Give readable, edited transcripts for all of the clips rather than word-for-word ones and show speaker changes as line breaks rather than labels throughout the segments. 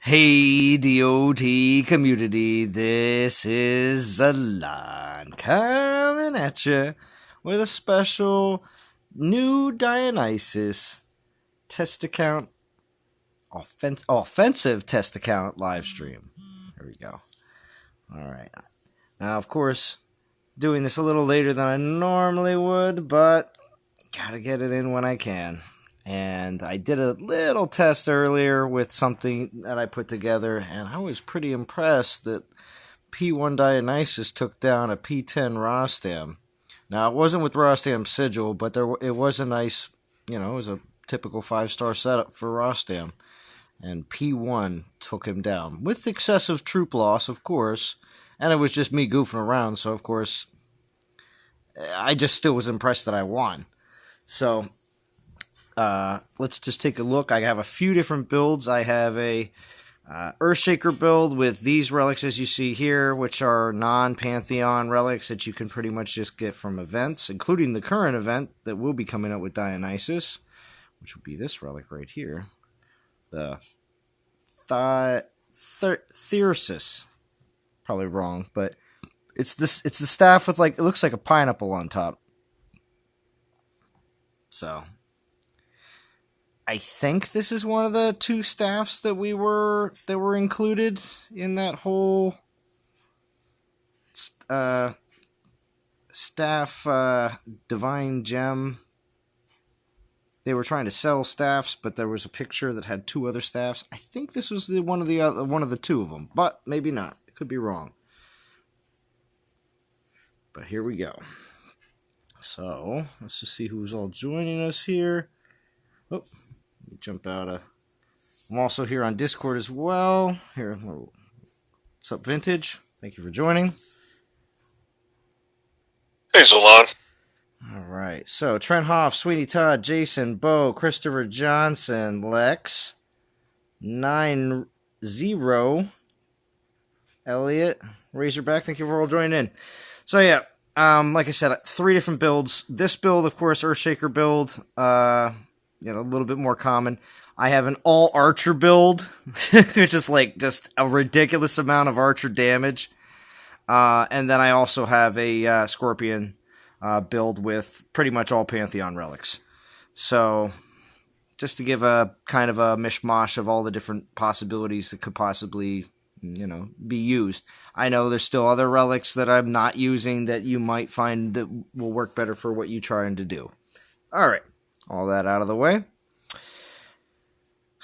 Hey DOT community, this is Alon coming at you with a special new Dionysus test account, offensive test account live stream. There we go. Alright. Now, of course, doing this a little later than I normally would, but gotta get it in when I can. And I did a little test earlier with something that I put together, and I was pretty impressed that P1 Dionysus took down a P10 Rostam. Now, it wasn't with Rostam's sigil, but it was a nice, it was a typical 5-star setup for Rostam. And P1 took him down, with excessive troop loss, of course, and it was just me goofing around, so of course, I just still was impressed that I won. So, let's just take a look. I have a few different builds. I have a Earthshaker build with these relics as you see here, which are non-Pantheon relics that you can pretty much just get from events, including the current event that will be coming up with Dionysus, which will be this relic right here. The Thyrsus. Probably wrong, but it's the staff with, like, it looks like a pineapple on top. So I think this is one of the two staffs that were included in that whole staff divine gem. They were trying to sell staffs, but there was a picture that had two other staffs. I think this was one of the two of them, but maybe not. It could be wrong. But here we go. So let's just see who's all joining us here. Oh, let me jump out. I'm also here on Discord as well. Here, what's up, Vintage? Thank you for joining.
Hey, Zalon.
All right. So Trent Hoff, Sweeney Todd, Jason, Bo, Christopher Johnson, Lex, 90, Elliot, Razorback. Thank you for all joining in. So yeah, like I said, 3 different builds. This build, of course, Earthshaker build. A little bit more common. I have an all archer build, which is like just a ridiculous amount of archer damage. And then I also have a Scorpion build with pretty much all Pantheon relics. So just to give a kind of a mishmash of all the different possibilities that could possibly, be used. I know there's still other relics that I'm not using that you might find that will work better for what you're trying to do. All right. All that out of the way.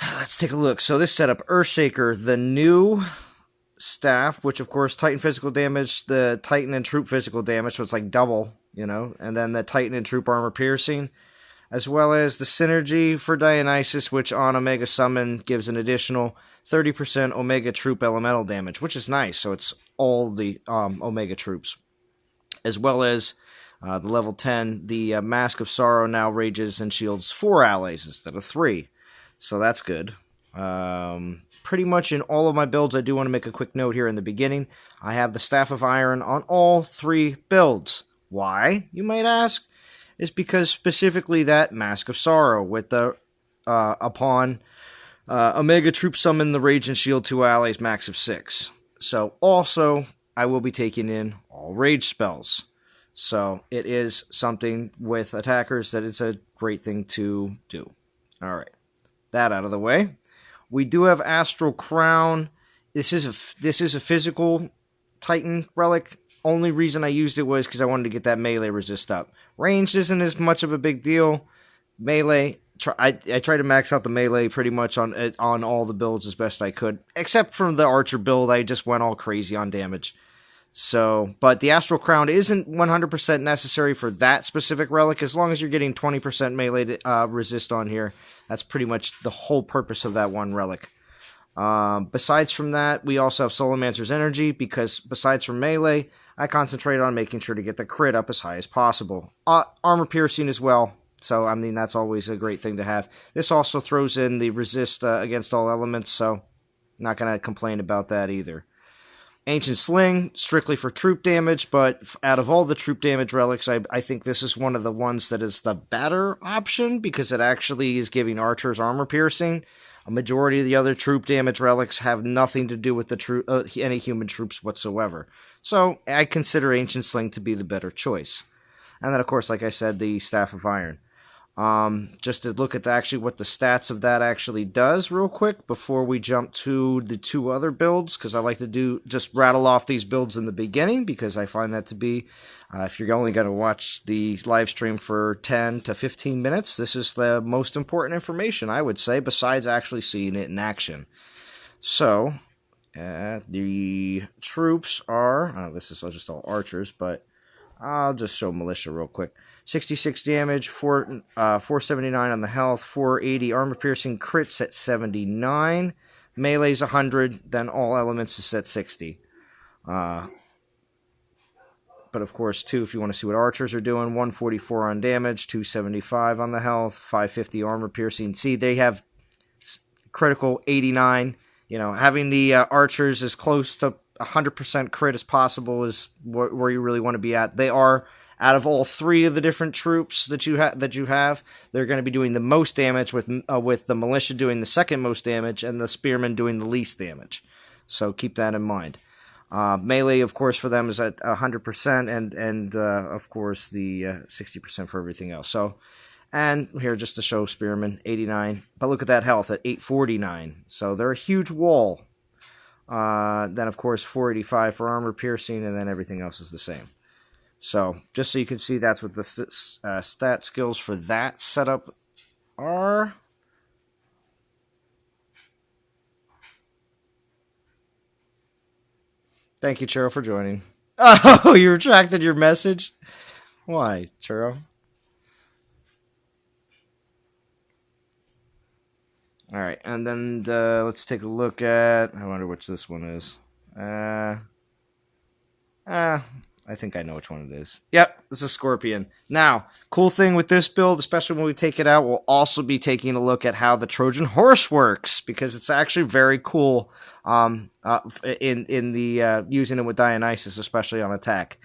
Let's take a look. So this setup, Earthshaker, the new staff, which of course Titan physical damage, the Titan and troop physical damage, so it's like double, and then the Titan and troop armor piercing, as well as the synergy for Dionysus, which on Omega Summon gives an additional 30% Omega troop elemental damage, which is nice. So it's all the Omega troops, as well as the level 10, the Mask of Sorrow now rages and shields 4 allies instead of 3. So that's good. Pretty much in all of my builds, I do want to make a quick note here in the beginning. I have the Staff of Iron on all 3 builds. Why, you might ask? Is because specifically that Mask of Sorrow with the upon Omega Troop summon the Rage and Shield 2 allies max of 6. So also, I will be taking in all Rage spells. So it is something with attackers that it's a great thing to do. Alright, that out of the way. We do have Astral Crown. This is a physical Titan relic. Only reason I used it was because I wanted to get that melee resist up. Ranged isn't as much of a big deal. Melee, I tried to max out the melee pretty much on all the builds as best I could. Except from the Archer build, I just went all crazy on damage. So, but the Astral Crown isn't 100% necessary for that specific relic. As long as you're getting 20% melee resist on here, that's pretty much the whole purpose of that one relic. Besides from that, we also have Solomancer's Energy, because besides from melee, I concentrate on making sure to get the crit up as high as possible. Armor piercing as well, so I mean that's always a great thing to have. This also throws in the resist against all elements, so not going to complain about that either. Ancient Sling, strictly for troop damage, but out of all the troop damage relics, I think this is one of the ones that is the better option, because it actually is giving archers armor piercing. A majority of the other troop damage relics have nothing to do with the any human troops whatsoever. So I consider Ancient Sling to be the better choice. And then, of course, like I said, the Staff of Iron. Just to look at actually what the stats of that actually does real quick before we jump to the two other builds, because I like to just rattle off these builds in the beginning, because I find that to be, if you're only going to watch the live stream for 10 to 15 minutes, this is the most important information, I would say, besides actually seeing it in action. So, the troops are, this is just all archers, but I'll just show militia real quick. 66 damage, 479 on the health, 480 armor piercing, crits at 79, melee's 100, then all elements is at 60. But of course, too, if you want to see what archers are doing, 144 on damage, 275 on the health, 550 armor piercing. See, they have critical 89. You know, having the archers as close to 100% crit as possible is where you really want to be at. They are, out of all three of the different troops that you have, they're going to be doing the most damage, with the militia doing the second most damage and the spearmen doing the least damage. So keep that in mind. Melee, of course, for them is at 100%, and of course the 60% for everything else. So, and here just to show spearmen 89, but look at that health at 849. So they're a huge wall. Then of course 485 for armor piercing, and then everything else is the same. So, just so you can see, that's what the stat skills for that setup are. Thank you, Churro, for joining. Oh, you retracted your message? Why, Churro? Alright, and then let's take a look at... I wonder which this one is. I think I know which one it is. Yep, this is Scorpion. Now, cool thing with this build, especially when we take it out, we'll also be taking a look at how the Trojan Horse works, because it's actually very cool in the using it with Dionysus, especially on attack.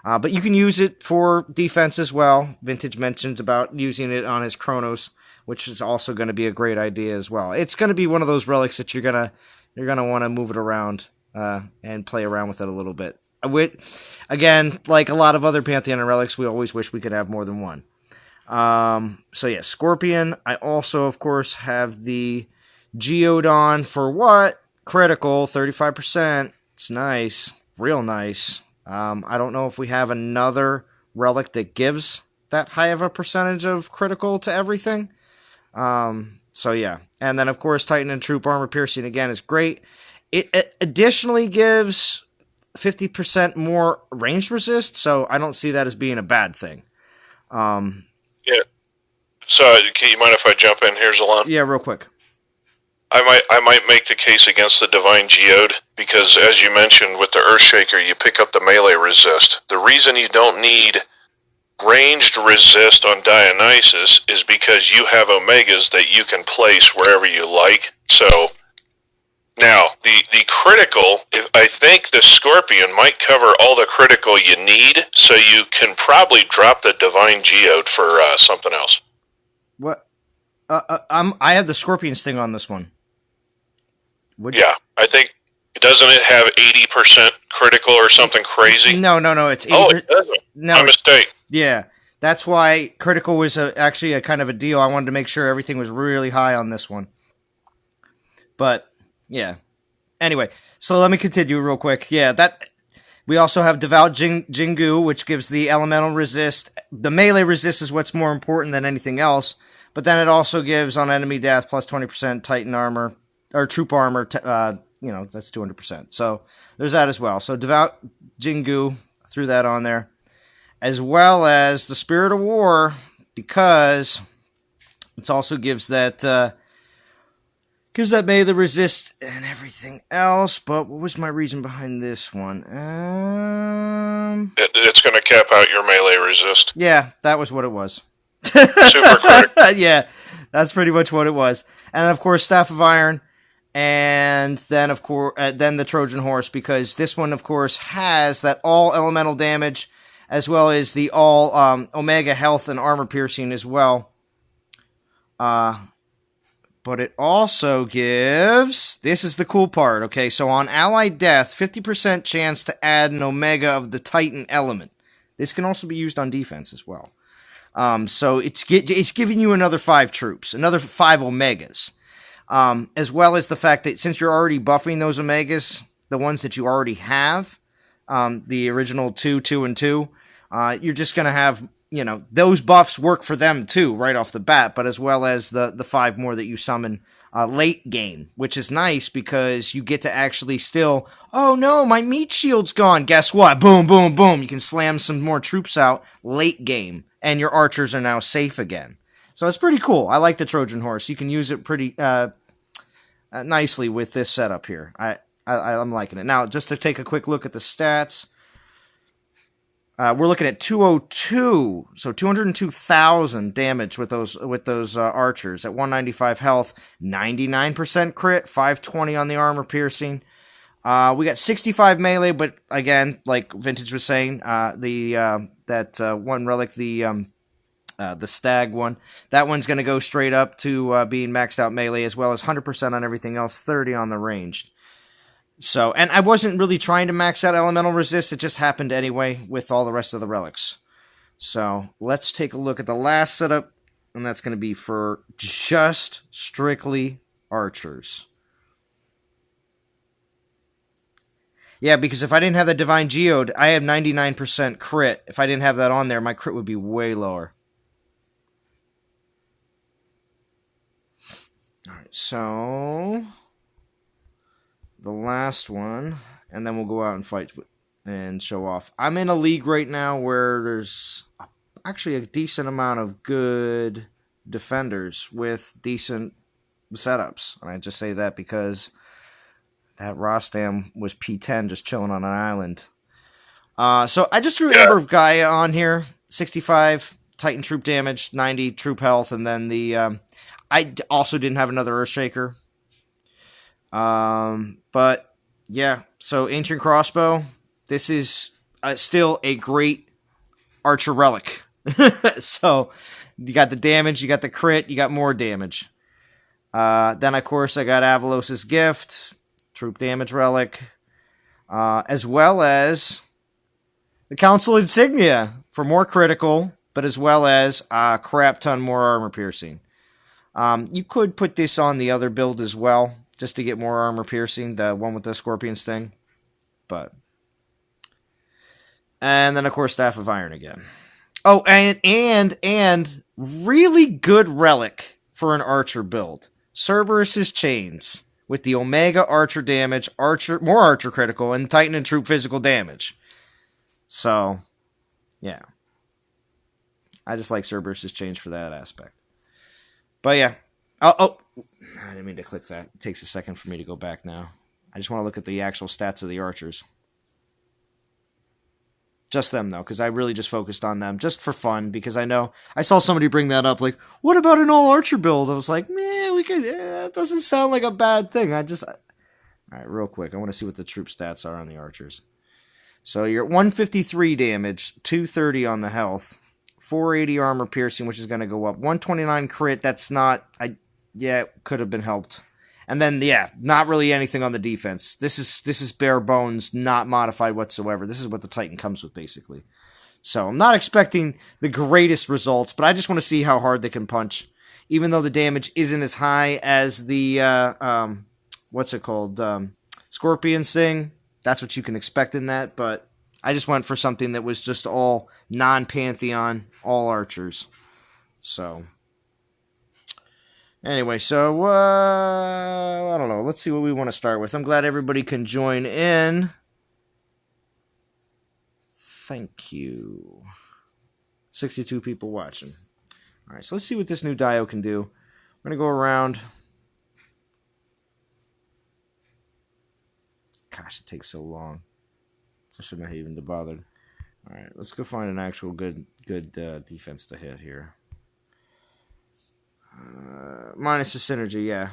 But you can use it for defense as well. Vintage mentions about using it on his Chronos, which is also going to be a great idea as well. It's going to be one of those relics that you're gonna want to move it around and play around with it a little bit. Again, like a lot of other Pantheon relics, we always wish we could have more than one. So yeah, Scorpion. I also, of course, have the Geodon for what? Critical, 35%. It's nice. Real nice. I don't know if we have another relic that gives that high of a percentage of critical to everything. So yeah. And then, of course, Titan and Troop Armor Piercing, again, is great. It additionally gives 50% more ranged resist, so I don't see that as being a bad thing.
Yeah. So, you mind if I jump in here, Zalon?
Yeah, real quick.
I might make the case against the Divine Geode, because as you mentioned with the Earthshaker, you pick up the melee resist. The reason you don't need ranged resist on Dionysus is because you have Omegas that you can place wherever you like. So now the critical, I think the Scorpion might cover all the critical you need, so you can probably drop the Divine Geode for something else.
What? I have the Scorpion sting on this one.
Yeah, I think, doesn't it have 80% critical or something crazy?
No, it's 80%.
Oh, it doesn't.
No,
my mistake.
Yeah, that's why critical was actually a kind of a deal. I wanted to make sure everything was really high on this one. But yeah. Anyway, so let me continue real quick. Yeah, that we also have Devout Jingu, which gives the elemental resist. The melee resist is what's more important than anything else. But then it also gives on enemy death plus 20% Titan armor or troop armor. That's 200%. So there's that as well. So Devout Jingu, threw that on there, as well as the Spirit of War, because it also gives that melee resist and everything else. But what was my reason behind this one?
It's going to cap out your melee resist.
Yeah, that was what it was.
Super critical.
Yeah, that's pretty much what it was. And of course, Staff of Iron, and then of course, then the Trojan Horse, because this one, of course, has that all elemental damage, as well as the all Omega health and armor piercing as well. But it also gives... This is the cool part, okay? So on allied death, 50% chance to add an Omega of the Titan element. This can also be used on defense as well. So it's giving you another 5 troops, another 5 Omegas. As well as the fact that since you're already buffing those Omegas, the ones that you already have, the original 2, 2, and 2, you're just going to have... those buffs work for them too, right off the bat, but as well as the 5 more that you summon late game, which is nice because you get to actually still, oh no, my meat shield's gone. Guess what? Boom, boom, boom. You can slam some more troops out late game, and your archers are now safe again. So it's pretty cool. I like the Trojan Horse. You can use it pretty nicely with this setup here. I'm liking it. Now, just to take a quick look at the stats. We're looking at 202, so 202,000 damage with those archers at 195 health, 99% crit, 520 on the armor piercing. We got 65 melee, but again, like Vintage was saying, that one relic, the stag one, that one's going to go straight up to being maxed out melee, as well as 100% on everything else, 30 on the ranged. So, and I wasn't really trying to max out elemental resist, it just happened anyway with all the rest of the relics. So, let's take a look at the last setup, and that's going to be for just strictly archers. Yeah, because if I didn't have the Divine Geode, I have 99% crit. If I didn't have that on there, my crit would be way lower. Alright, so... the last one, and then we'll go out and fight and show off. I'm in a league right now where there's actually a decent amount of good defenders with decent setups. And I just say that because that Rostam was P10 just chilling on an island. So I just threw Ember Gaia on here. 65 Titan troop damage, 90 troop health, and then the... I also didn't have another Earthshaker. But yeah, so Ancient Crossbow, this is still a great archer relic. So you got the damage, you got the crit, you got more damage. Then of course I got Avalos's Gift, troop damage relic, as well as the Council Insignia for more critical, but as well as a crap ton more armor piercing. You could put this on the other build as well, just to get more armor piercing, the one with the scorpion sting. And then, of course, Staff of Iron again. Oh, and really good relic for an archer build. Cerberus's Chains with the Omega archer damage, more archer critical, and Titan and troop physical damage. So, yeah. I just like Cerberus's Chains for that aspect. But yeah. Oh, I didn't mean to click that. It takes a second for me to go back now. I just want to look at the actual stats of the archers. Just them, though, because I really just focused on them, just for fun, because I know, I saw somebody bring that up, like, what about an all-archer build? I was like, man, that doesn't sound like a bad thing. Alright, real quick, I want to see what the troop stats are on the archers. So you're at 153 damage, 230 on the health, 480 armor piercing, which is going to go up, 129 crit, that's not, it could have been helped. And then, not really anything on the defense. This is bare bones, not modified whatsoever. This is what the Titan comes with, basically. So, I'm not expecting the greatest results, but I just want to see how hard they can punch. Even though the damage isn't as high as the, Scorpion Sting. That's what you can expect in that, but I just went for something that was just all non-Pantheon, all archers. So... anyway, so, I don't know. Let's see what we want to start with. I'm glad everybody can join in. Thank you. 62 people watching. Alright, so let's see what this new Dio can do. We're going to go around. Gosh, it takes so long. I shouldn't have even bothered. Alright, let's go find an actual good defense to hit here. Minus the synergy, yeah.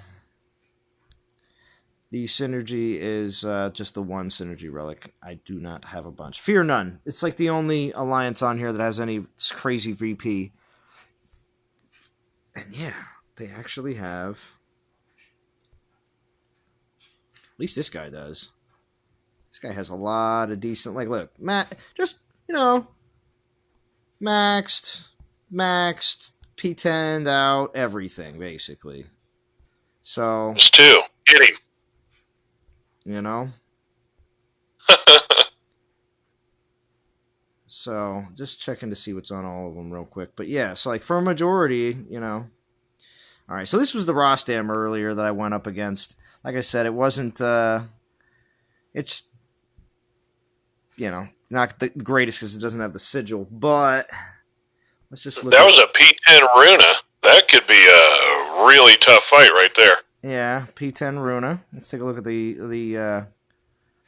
The synergy is just the one synergy relic. I do not have a bunch. Fear none. It's like the only alliance on here that has any crazy VP. And yeah, they actually have least this guy does. This guy has a lot of decent, like, look, just, maxed, P10'd out, everything, basically. So.
It's 2. Get him.
So, just checking to see what's on all of them real quick. But yeah, so like for a majority, Alright, so this was the Rostam earlier that I went up against. Like I said, it wasn't, it's, not the greatest because it doesn't have the sigil, but let's just look.
That was a P10 Runa. That could be a really tough fight right there.
Yeah, P10 Runa. Let's take a look at the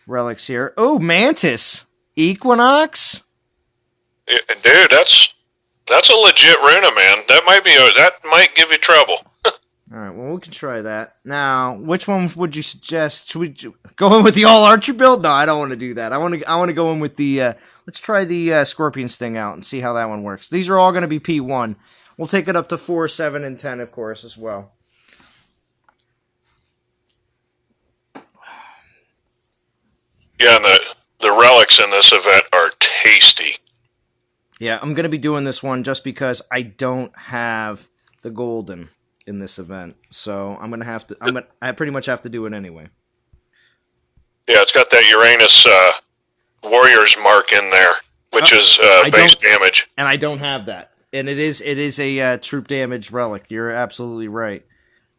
relics here. Oh, Mantis! Equinox?
Dude, that's a legit Runa, man. That might give you trouble.
All right, well, we can try that. Now, which one would you suggest? Should we go in with the all archer build? No, I don't want to do that. I want to go in with the. Let's try the Scorpion Sting out and see how that one works. These are all going to be P1. We'll take it up to 4, 7, and 10, of course, as well.
Yeah, and the relics in this event are tasty.
Yeah, I'm going to be doing this one just because I don't have the golden in this event. So I'm going to have to, I pretty much have to do it anyway.
Yeah, it's got that Uranus Warriors mark in there, which is base damage.
And I don't have that. And it is a troop damage relic. You're absolutely right.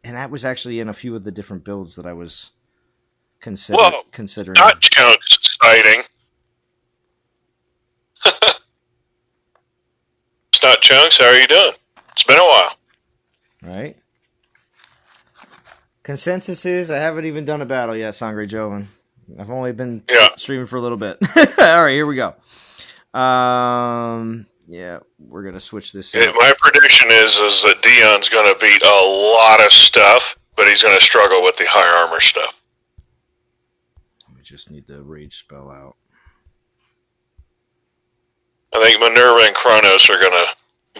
And that was actually in a few of the different builds that I was considering.
Not Chunks sighting. It's not Chunks. How are you doing? It's been a while.
Right. Consensus is I haven't even done a battle yet, Sangre Joven. I've only been streaming for a little bit. All right, here we go. Yeah, we're gonna switch this.
My prediction is that Dion's gonna beat a lot of stuff, but he's gonna struggle with the high armor stuff.
We just need the rage spell out.
I think Minerva and Chronos are gonna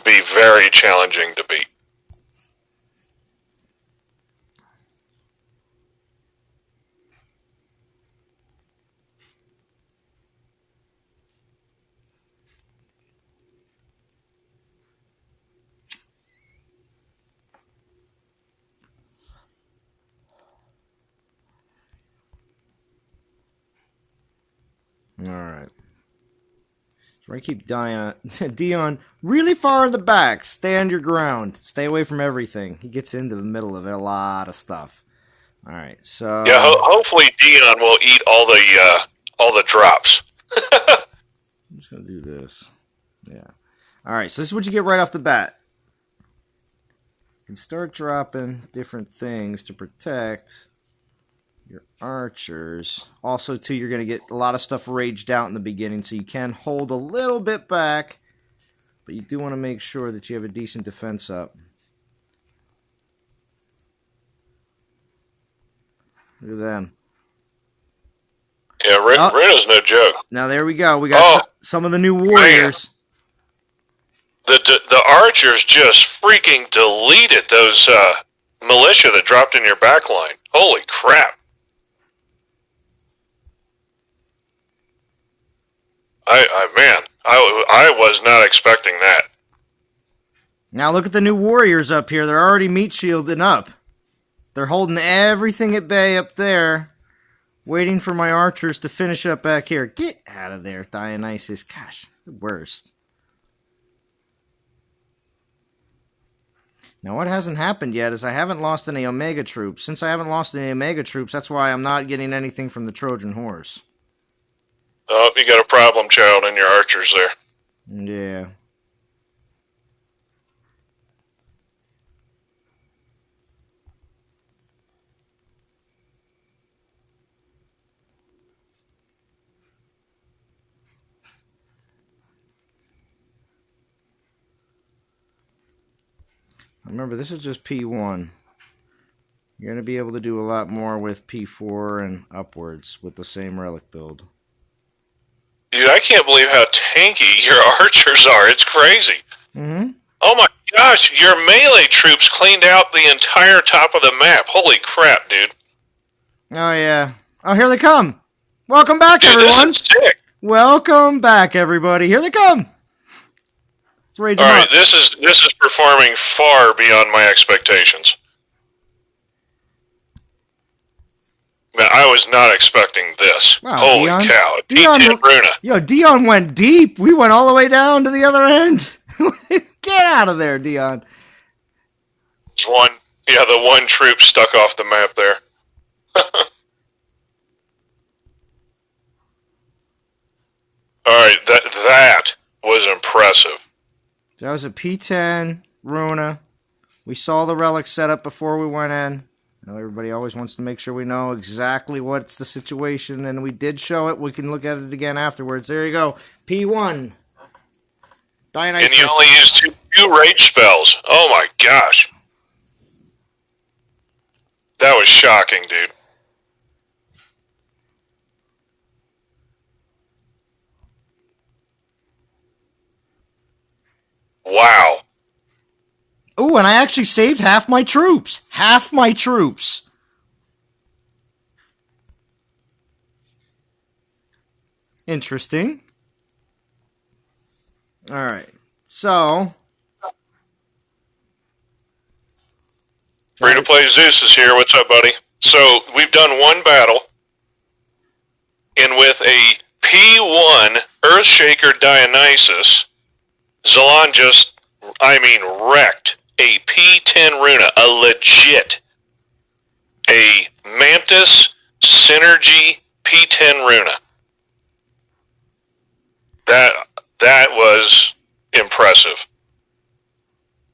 be very challenging to beat.
All right. So we're going to keep Dion really far in the back. Stand your ground. Stay away from everything. He gets into the middle of it, a lot of stuff. All right, so...
Yeah, hopefully Dion will eat all the drops.
I'm just going to do this. Yeah. All right, so this is what you get right off the bat. You can start dropping different things to protect your archers. Also, too, you're going to get a lot of stuff raged out in the beginning, so you can hold a little bit back, but you do want to make sure that you have a decent defense up. Look at them.
Yeah, Runa's no joke.
Now, there we go. We got some of the new warriors.
Man. The archers just freaking deleted those militia that dropped in your backline. Holy crap. I was not expecting that.
Now look at the new warriors up here. They're already meat shielding up. They're holding everything at bay up there, waiting for my archers to finish up back here. Get out of there, Dionysus. Gosh, the worst. Now what hasn't happened yet is I haven't lost any Omega troops. Since I haven't lost any Omega troops, that's why I'm not getting anything from the Trojan horse.
Oh, you got a problem, child, in your archers there.
Yeah. Remember, this is just P1. You're going to be able to do a lot more with P4 and upwards with the same relic build.
Dude, I can't believe how tanky your archers are. It's crazy.
Mm-hmm.
Oh my gosh, your melee troops cleaned out the entire top of the map. Holy crap, dude.
Oh, yeah. Oh, here they come. Welcome back,
Dude,
everyone.
this is sick.
Welcome back, everybody. Here they come. Let's rage them
All
up.
right, this is performing far beyond my expectations. Man, I was not expecting this.
Wow,
Holy
Dion.
cow.
Dion,
P10 Runa.
Yo, Dion went deep. We went all the way down to the other end. Get out of there, Dion.
The one troop stuck off the map there. Alright, that was impressive.
That was a P10 Runa. We saw the relic set up before we went in. Now everybody always wants to make sure we know exactly what's the situation, and we did show it. We can look at it again afterwards. There you go. P1. Dionysus.
And you only used two rage spells. Oh my gosh. That was shocking, dude. Wow.
Ooh, and I actually saved half my troops. Half my troops. Interesting. Alright. So.
Free to play Zeus is here. What's up, buddy? So, we've done one battle. And with a P1 Earthshaker Dionysus, Zalon just, wrecked a P10 Runa, a legit, a Mantis Synergy P10 Runa. That was impressive.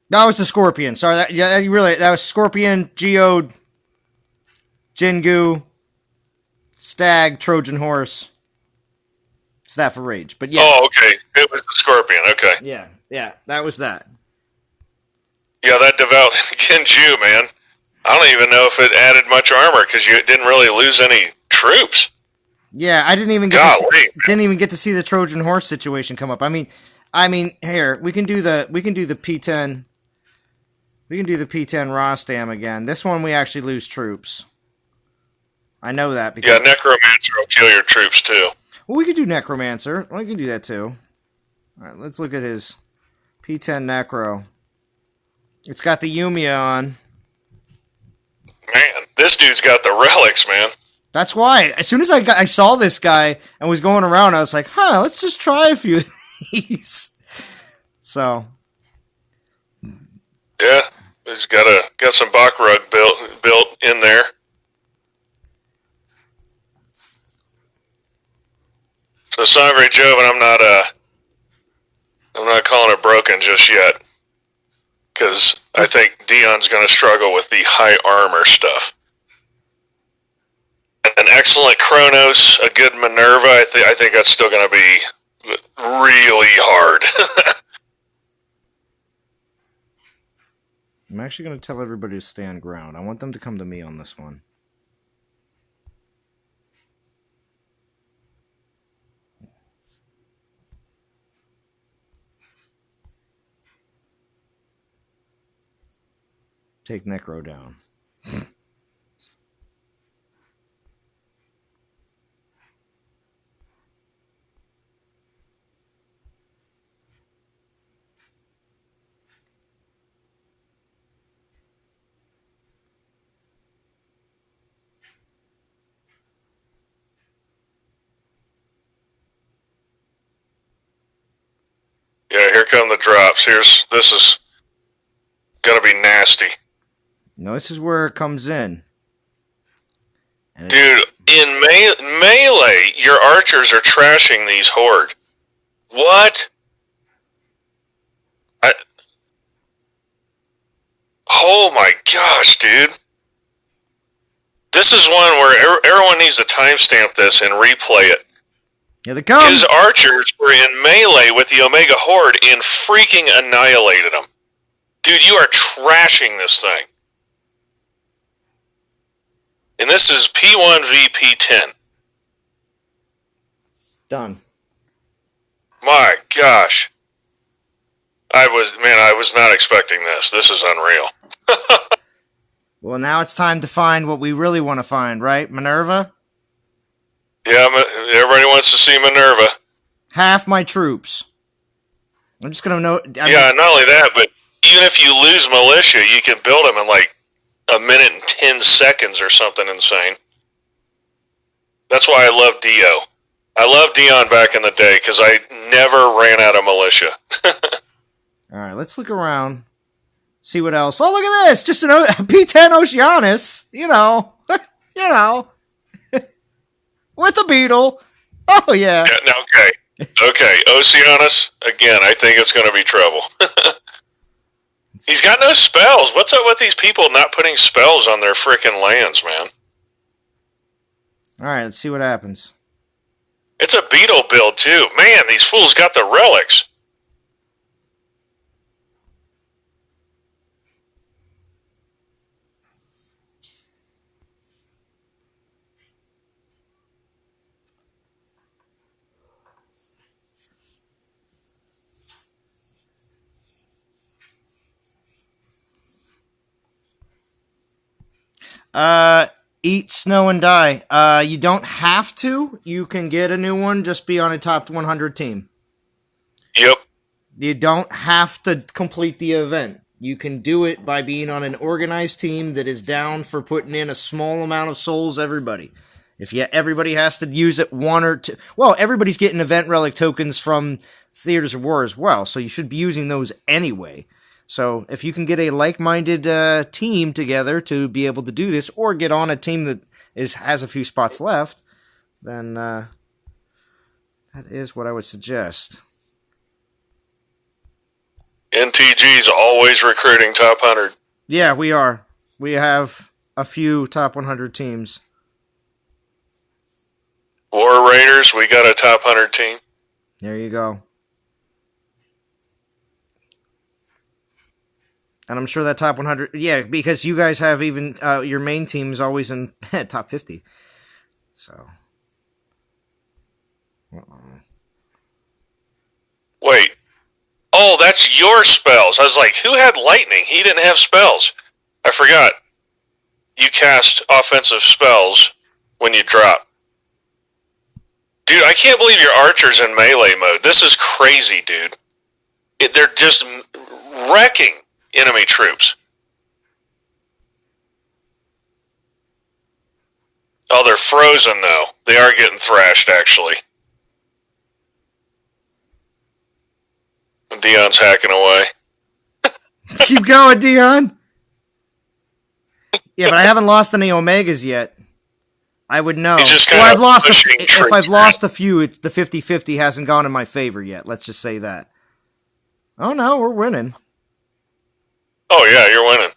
That was the Scorpion. Sorry, that was Scorpion, Geode, Jingu, Stag, Trojan Horse. Staff of Rage. But yeah.
Oh, okay. It was the Scorpion, okay.
Yeah, that was that.
Yeah, that devout Genju, man. I don't even know if it added much armor because you didn't really lose any troops.
Yeah, I didn't even get to see the Trojan Horse situation come up. I mean, here we can do the P10. We can do the P10 Rostam again. This one we actually lose troops. I know that because
Necromancer will kill your troops too.
Well, we could do Necromancer. We can do that too. All right, let's look at his P10 Necro. It's got the Yumiya on.
Man, this dude's got the relics, man.
That's why. As soon as I saw this guy and was going around, I was like, let's just try a few of these. So.
Yeah, he's got some Bach rug built in there. So Sangre Joven, I'm not calling it broken just yet, because I think Dion's going to struggle with the high armor stuff. An excellent Chronos, a good Minerva. I think that's still going to be really hard.
I'm actually going to tell everybody to stand ground. I want them to come to me on this one. Take Necro down.
Yeah, here come the drops. This is gonna be nasty.
No, this is where it comes in.
Dude, in melee, your archers are trashing these horde. What? Oh my gosh, dude. This is one where everyone needs to timestamp this and replay it.
Here they come.
His archers were in melee with the Omega Horde and freaking annihilated them. Dude, you are trashing this thing. And this is P1 v P10.
Done.
My gosh. I was not expecting this. This is unreal.
Well, now it's time to find what we really want to find, right? Minerva?
Yeah, everybody wants to see Minerva.
Half my troops. I'm just gonna know.
Yeah, not only that, but even if you lose militia, you can build them in like a minute and 10 seconds or something insane. That's why I love Dio. I loved Dion back in the day because I never ran out of militia.
All right, let's look around. See what else. Oh, look at this! Just a P10 Oceanus. You know. With a beetle. Oh, yeah.
Okay. Oceanus, again, I think it's going to be trouble. He's got no spells. What's up with these people not putting spells on their frickin' lands, man?
All right, let's see what happens.
It's a beetle build, too. Man, these fools got the relics.
Eat snow and die. You don't have to. You can get a new one. Just be on a top 100 team.
Yep.
You don't have to complete the event. You can do it by being on an organized team that is down for putting in a small amount of souls. Everybody has to use it one or two. Well, everybody's getting event relic tokens from Theaters of War as well, so you should be using those anyway. So if you can get a like-minded team together to be able to do this, or get on a team that has a few spots left, then that is what I would suggest.
NTG's always recruiting top 100.
Yeah, we are. We have a few top 100 teams.
War Raiders, we got a top 100 team.
There you go. And I'm sure that top 100... Yeah, because you guys have even... your main team is always in top 50. So...
Wait. Oh, that's your spells. I was like, who had lightning? He didn't have spells. I forgot. You cast offensive spells when you drop. Dude, I can't believe your archer's in melee mode. This is crazy, dude. They're just wrecking enemy troops. Oh, they're frozen, though. They are getting thrashed, actually. Dion's hacking away.
Keep going, Dion. Yeah, but I haven't lost any Omegas yet. I would know. I've lost if I've lost a few, the 50-50 hasn't gone in my favor yet. Let's just say that. Oh, no, we're winning.
Oh, yeah, you're winning.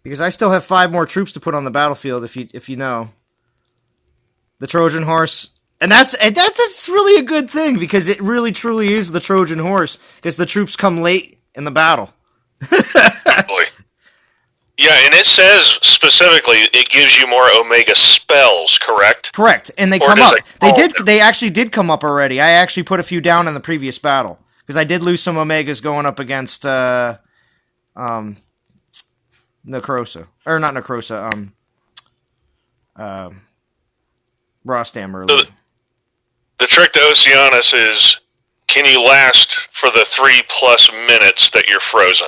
Because I still have 5 more troops to put on the battlefield, if you know. The Trojan horse... And that's really a good thing, because it really truly is the Trojan horse, because the troops come late in the battle.
Yeah, and it says specifically it gives you more Omega spells, correct?
Correct, and they come up. They actually did come up already. I actually put a few down in the previous battle, because I did lose some Omegas going up against Necrosa. Or not Necrosa, Rostam earlier.
The trick to Oceanus is, can you last for the 3+ minutes that you're frozen?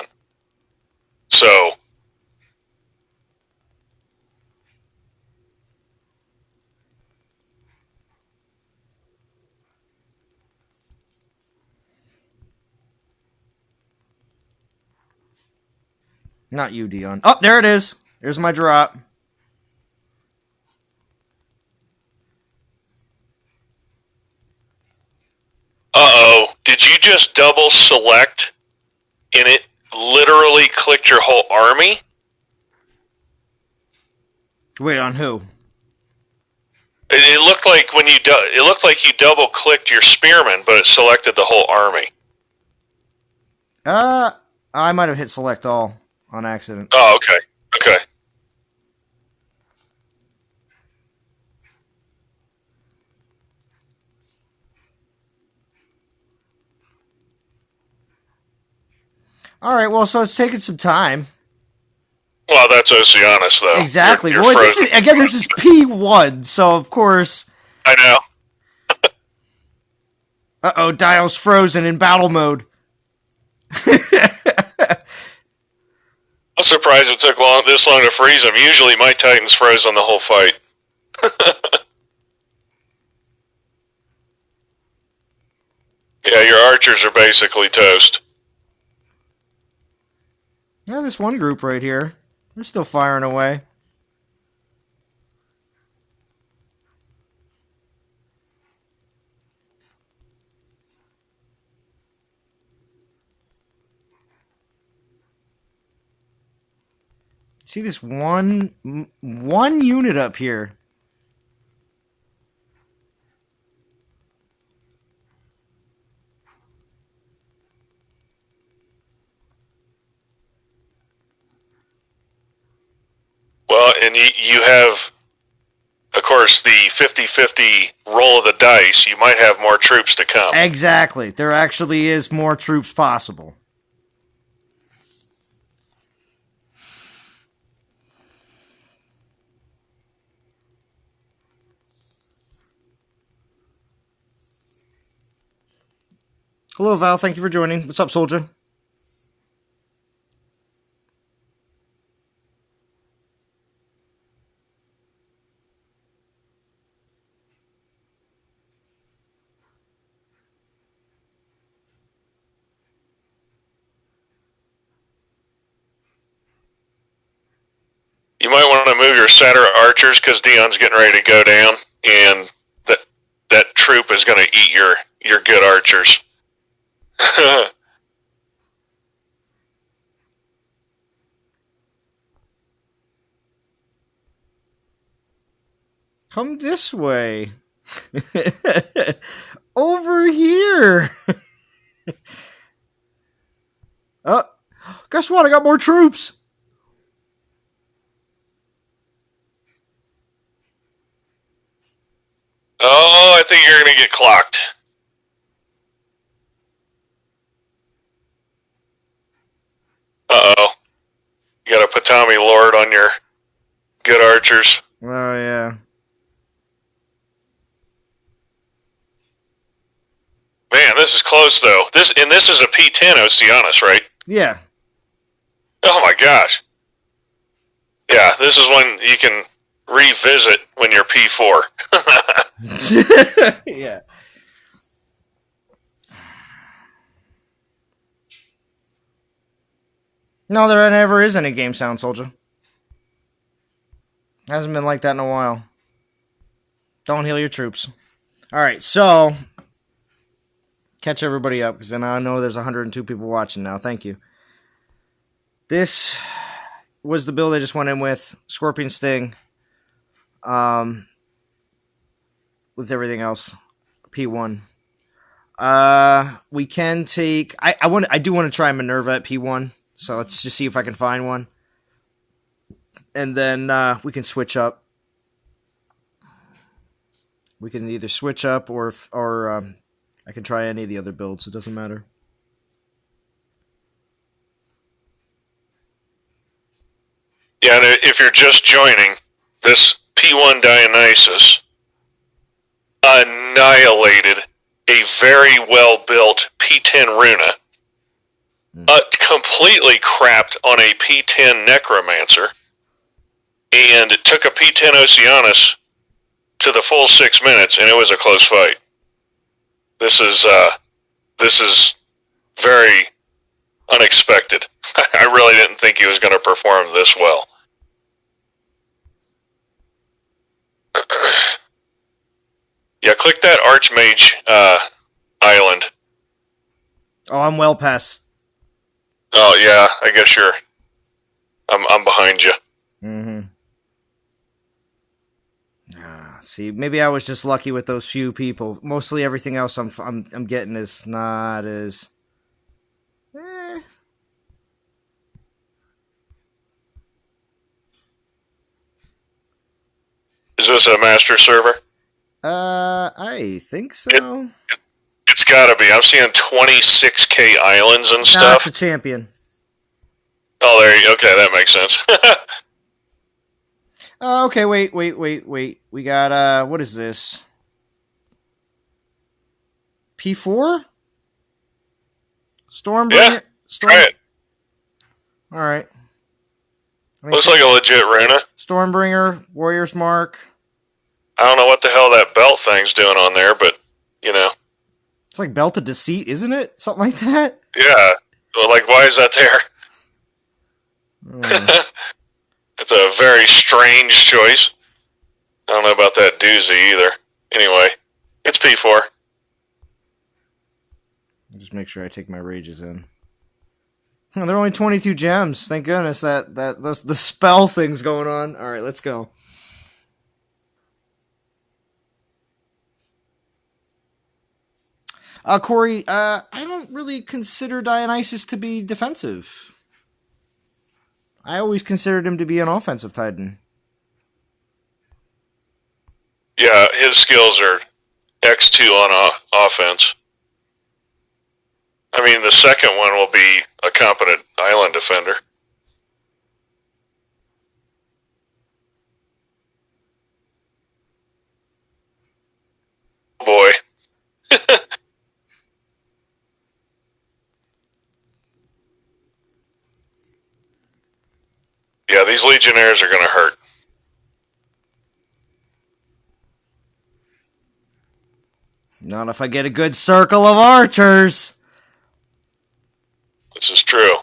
So...
Not you, Dion. Oh, there it is. There's my drop.
Uh-oh. Did you just double select and it literally clicked your whole army?
Wait, on who?
It looked like you double clicked your spearman, but it selected the whole army.
I might have hit select all on accident.
Oh, okay. Okay.
All right, well, so it's taking some time.
Well, that's Oceanus, though.
Exactly.
You're
Boy,
frozen.
this is P1, so of course.
I know.
Uh-oh, Dial's frozen in battle mode.
I'm surprised it took this long to freeze him. Usually my Titan's froze on the whole fight. Yeah, your archers are basically toast.
Yeah, this one group right here. They're still firing away. See this one unit up here.
Well, and you have, of course, the 50-50 roll of the dice. You might have more troops to come.
Exactly. There actually is more troops possible. Hello, Val. Thank you for joining. What's up, soldier?
You might want to move your Satyr archers because Dion's getting ready to go down, and that troop is going to eat your good archers.
Come this way. Over here. Oh, guess what? I got more troops.
Oh, I think you're going to get clocked. Uh-oh. You got a Patami Lord on your good archers.
Oh, yeah.
Man, this is close, though. This is a P10 Oceanus, right?
Yeah.
Oh, my gosh. Yeah, this is when you can revisit when you're P4.
Yeah. No, there never is any game sound, soldier. Hasn't been like that in a while. Don't heal your troops. Alright, so catch everybody up, because then I know there's 102 people watching now. Thank you. This was the build I just went in with. Scorpion Sting. With everything else. P1. We can take... I do want to try Minerva at P1. So let's just see if I can find one. And then we can switch up. We can either switch up or I can try any of the other builds. It doesn't matter.
Yeah, and if you're just joining, this P1 Dionysus annihilated a very well-built P10 Runa. Completely crapped on a P10 Necromancer, and it took a P10 Oceanus to the full 6 minutes, and it was a close fight. This is very unexpected. I really didn't think he was going to perform this well. Yeah, click that Archmage island.
Oh, I'm well past.
Oh yeah, I guess I'm behind you.
Mm-hmm. See, maybe I was just lucky with those few people. Mostly everything else I'm getting is not as.
Is this a master server?
I think so.
It's gotta be. I'm seeing 26k islands and
Nah,
stuff.
it's a champion.
Oh, there you okay, that makes sense.
Okay, wait. We got, what is this? P4? Stormbringer?
Yeah, try it.
Alright.
Looks like a legit Runa.
Stormbringer, Warrior's Mark.
I don't know what the hell that belt thing's doing on there, but, you know.
It's like Belt of Deceit, isn't it? Something like that?
Yeah. Well, like, why is that there? It's a very strange choice. I don't know about that doozy either. Anyway, it's P4.
Just make sure I take my rages in. Oh, they're only 22 gems. Thank goodness that's the spell thing's going on. All right, let's go. Corey, I don't really consider Dionysus to be defensive. I always considered him to be an offensive Titan.
Yeah, his skills are X2 on offense. I mean, the second one will be a competent island defender. Boy. Yeah, these Legionnaires are going to hurt.
Not if I get a good circle of archers.
This is true.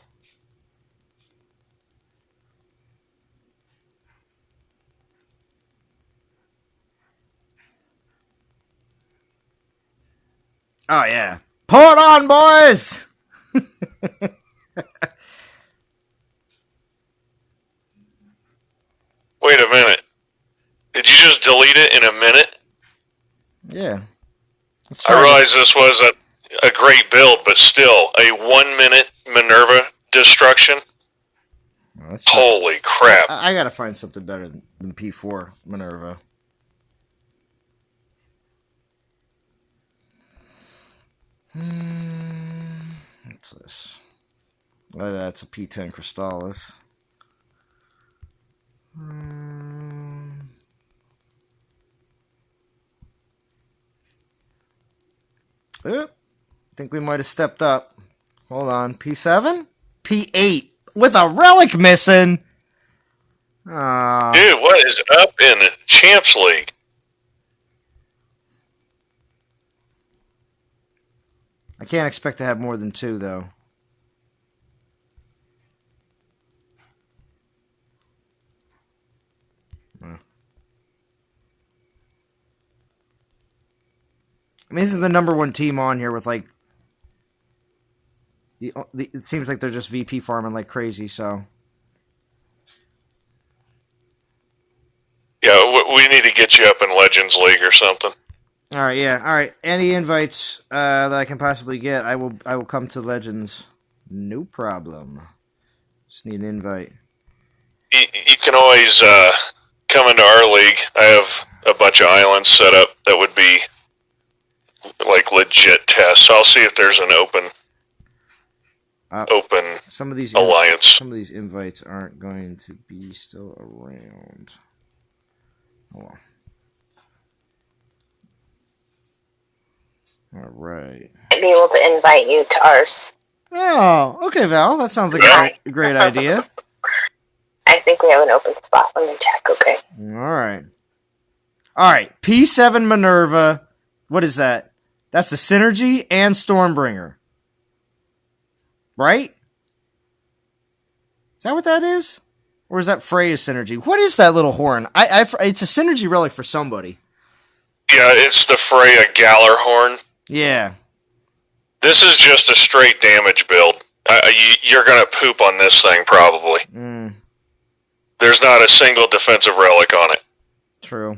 Oh, yeah. Pour it on, boys!
Wait a minute. Did you just delete it in a minute?
Yeah.
I realize this was a great build, but still, a 1 minute Minerva destruction? Holy crap.
I gotta find something better than P4 Minerva. What's this? Oh, that's a P10 Crystallis. I think we might have stepped up. Hold on. P7? P8 with a relic missing.
Dude, what is up in the Champs League?
I can't expect to have more than 2, though. I mean, this is the number 1 team on here with, like... it seems like they're just VP farming like crazy, so...
Yeah, we need to get you up in Legends League or something.
Alright, yeah. Alright, any invites that I can possibly get, I will come to Legends. No problem. Just need an invite.
You can always come into our league. I have a bunch of islands set up that would be like legit tests. I'll see if there's an open
some of these
alliance.
Some of these invites aren't going to be still around. Hold on. All right.
I'd be able to invite you to ours.
Oh, okay, Val. That sounds like a great idea.
I think we have an open spot. Let me check, okay?
All right. All right. P7 Minerva. What is that? That's the Synergy and Stormbringer. Right? Is that what that is? Or is that Freya's Synergy? What is that little horn? It's a Synergy relic for somebody.
Yeah, it's the Freya Galler horn.
Yeah.
This is just a straight damage build. You're going to poop on this thing, probably. There's not a single defensive relic on it.
True.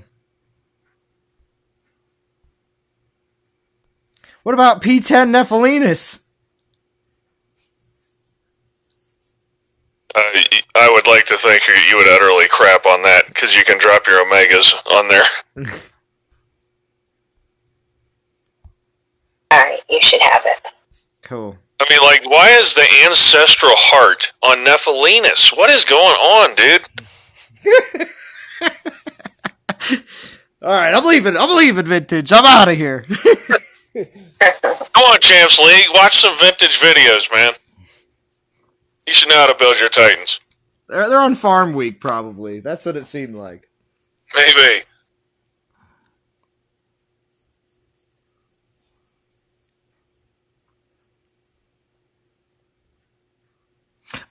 What about P10 Nephilinus?
I would like to think you would utterly crap on that, because you can drop your Omegas on there.
Alright, you should have it.
Cool.
I mean, like, why is the ancestral heart on Nephilinus? What is going on, dude?
All right, I'm leaving Vintage. I'm out of here.
Come on, Champs League. Watch some vintage videos, man. You should know how to build your Titans.
They're on Farm Week, probably. That's what it seemed like.
Maybe.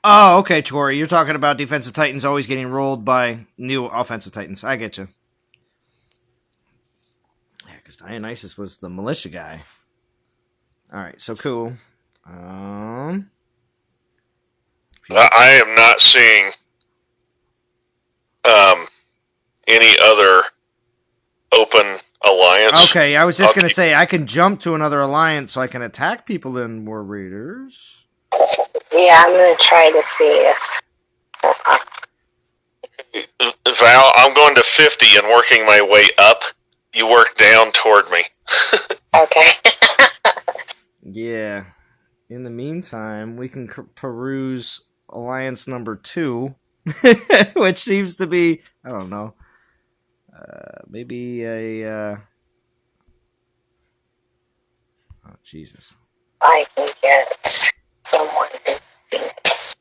Oh, okay, Tori. You're talking about defensive Titans always getting rolled by new offensive Titans. I get you. Yeah, because Dionysus was the militia guy. All right, so cool.
I am not seeing any other open alliance.
Okay, I was just going to say, I can jump to another alliance so I can attack people in War Raiders.
Yeah, I'm going to try to see if...
Val, I'm going to 50 and working my way up. You work down toward me.
Okay.
Yeah. In the meantime, we can peruse alliance number 2, which seems to be, I don't know, maybe a... Oh, Jesus.
I can get someone in Phoenix.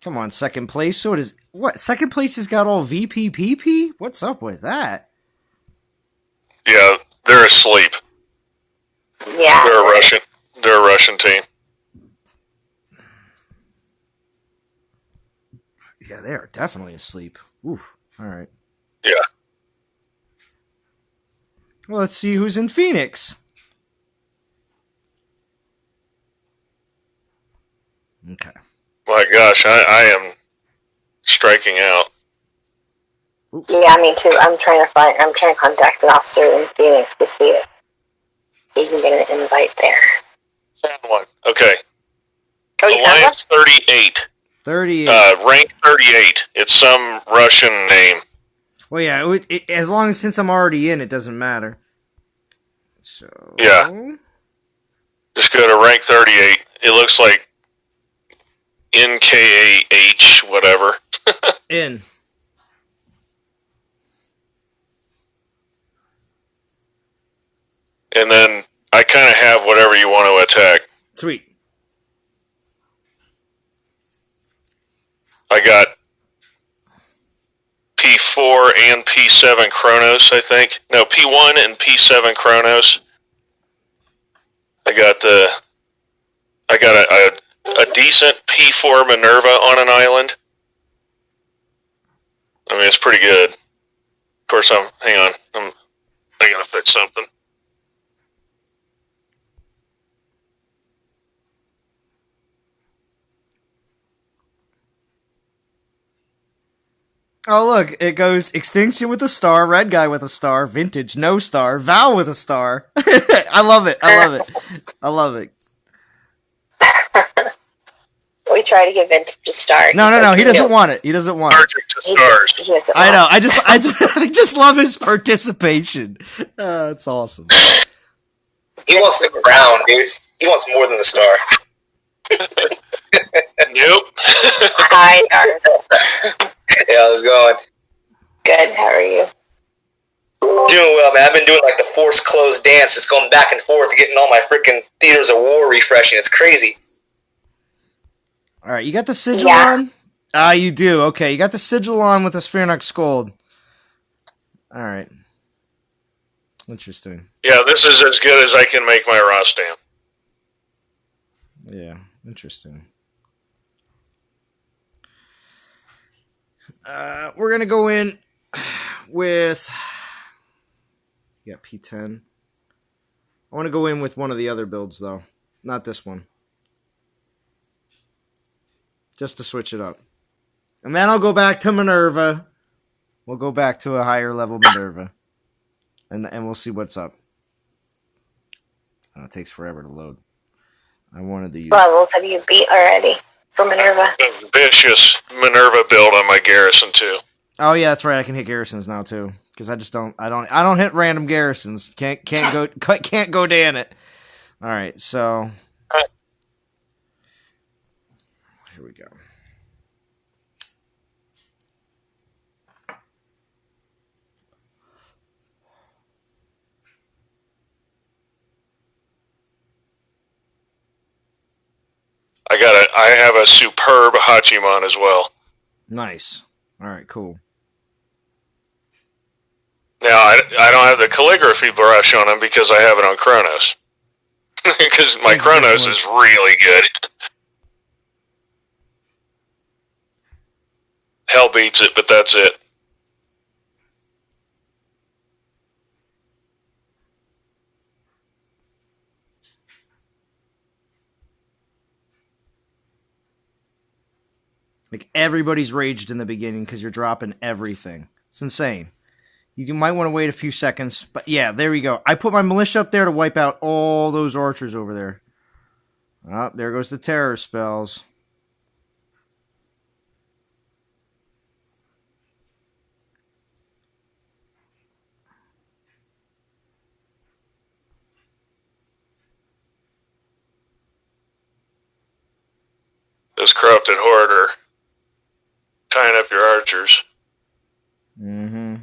Come on, second place. So it is... What? Second place has got all VPPP? What's up with that?
Yeah, they're asleep.
Yeah.
They're a Russian team.
Yeah, they are definitely asleep. Oof. All right.
Yeah.
Well, let's see who's in Phoenix. Okay.
My gosh, I am striking out.
Yeah, me too. I'm trying to contact an officer in Phoenix to see if he can get an invite there.
Found one. Okay.
Oh, you found
Alliance 38.
38.
Rank 38. It's some Russian name.
Well, yeah, as long as since I'm already in, it doesn't matter. So...
Yeah. Just go to rank 38. It looks like NKAH, whatever.
In.
And then I kind of have whatever you want to attack.
Sweet.
I got P4 and P7 Chronos, I think. No, P1 and P7 Chronos. I got a decent P4 Minerva on an island. I mean, it's pretty good. Of course, hang on. I gotta fix something.
Oh, look, it goes Extinction with a star, Red Guy with a star, Vintage no star, Val with a star. I love it. I love it.
We try to give Vintage a star.
No. He doesn't want it. He doesn't want it.
He doesn't
I know. I just love his participation. It's awesome.
He wants the crown, dude. He wants more than the star.
Nope.
Hi, Garrison.
Yeah, how's it going?
Good, how are you?
Doing well, man. I've been doing like the forced closed dance, just going back and forth, getting all my freaking theaters of war refreshing. It's crazy.
All right, you got the sigil on? Ah, you do. Okay, you got the sigil on with the Spheronox Gold. All right. Interesting.
Yeah, this is as good as I can make my Rostam.
Yeah, interesting. We're going to go in with... You got P10. I want to go in with one of the other builds, though. Not this one. Just to switch it up. And then I'll go back to Minerva. We'll go back to a higher level Minerva. And we'll see what's up. Oh, it takes forever to load. I wanted to use...
Levels have you beat already for Minerva?
A vicious Minerva build on my Garrison, too.
Oh, yeah, that's right. I can hit Garrisons now, too. Because I just don't... I don't hit random Garrisons. Can't go Dan it. All right, so... Here we go.
I have a superb Hachimon as well.
Nice. All right, cool.
Now, I don't have the calligraphy brush on him because I have it on Chronos. Because my Chronos is really good. Hell beats it, but that's it.
Like, everybody's raged in the beginning because you're dropping everything. It's insane. You might want to wait a few seconds. But yeah, there we go. I put my militia up there to wipe out all those archers over there. Oh, there goes the terror spells.
This corrupted horde are tying up your archers.
Mm-hmm.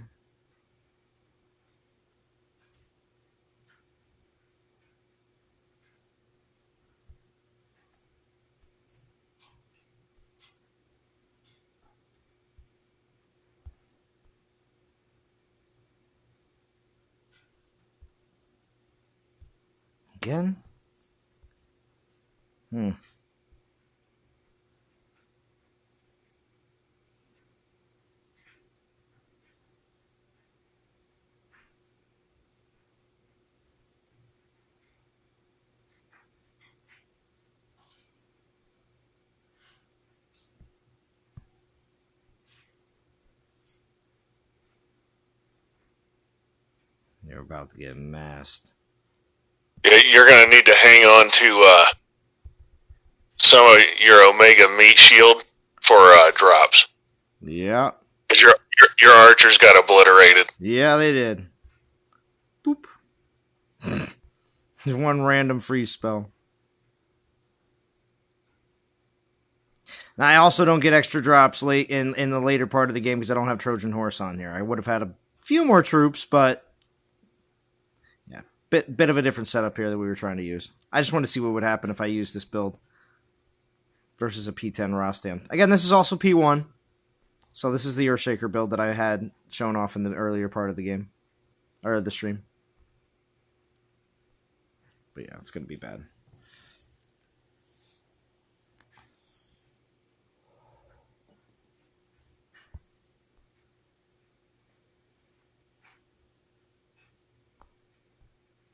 Again? They're about to get massed.
Yeah, you're going to need to hang on to some of your Omega meat shield for drops.
Yeah.
Because your archers got obliterated.
Yeah, they did. Boop. There's one random freeze spell. Now, I also don't get extra drops late in the later part of the game because I don't have Trojan Horse on here. I would have had a few more troops, but yeah, bit of a different setup here that we were trying to use. I just wanted to see what would happen if I used this build versus a P10 Rostam. Again, this is also P1, so this is the Earthshaker build that I had shown off in the earlier part of the game, or the stream. But yeah, it's going to be bad.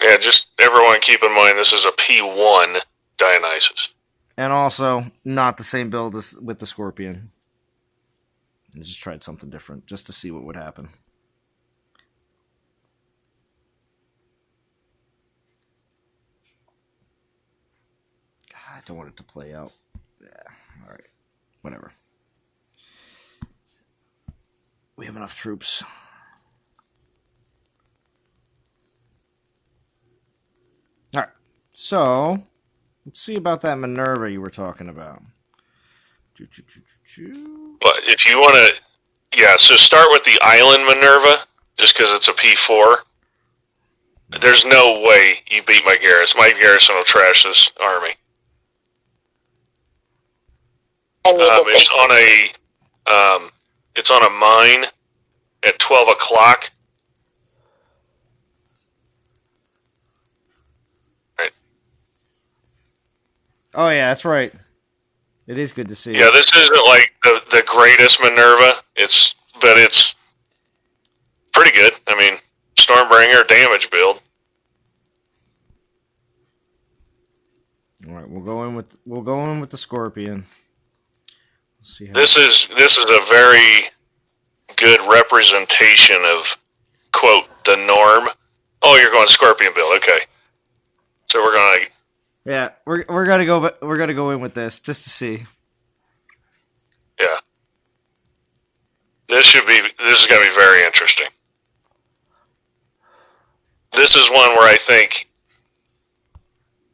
Yeah, just everyone keep in mind this is a P1 Dionysus.
And also, not the same build as with the Scorpion. I just tried something different, just to see what would happen. I don't want it to play out. Yeah, alright. Whatever. We have enough troops. Alright, so let's see about that Minerva you were talking about.
But if you want to, yeah, so start with the Island Minerva, just because it's a P4. There's no way you beat my Garrison. My Garrison will trash this army. It's on a mine at 12 o'clock. Right.
Oh yeah, that's right. It is good to see.
Yeah, this isn't like the greatest Minerva. It's pretty good. I mean, Stormbringer damage build.
All right, we'll go in with the Scorpion. Let's see how
This is a very good representation of quote the norm. Oh, you're going Scorpion build, okay? So we're gonna.
Yeah, we're gonna go in with this just to see.
Yeah. This is gonna be very interesting. This is one where I think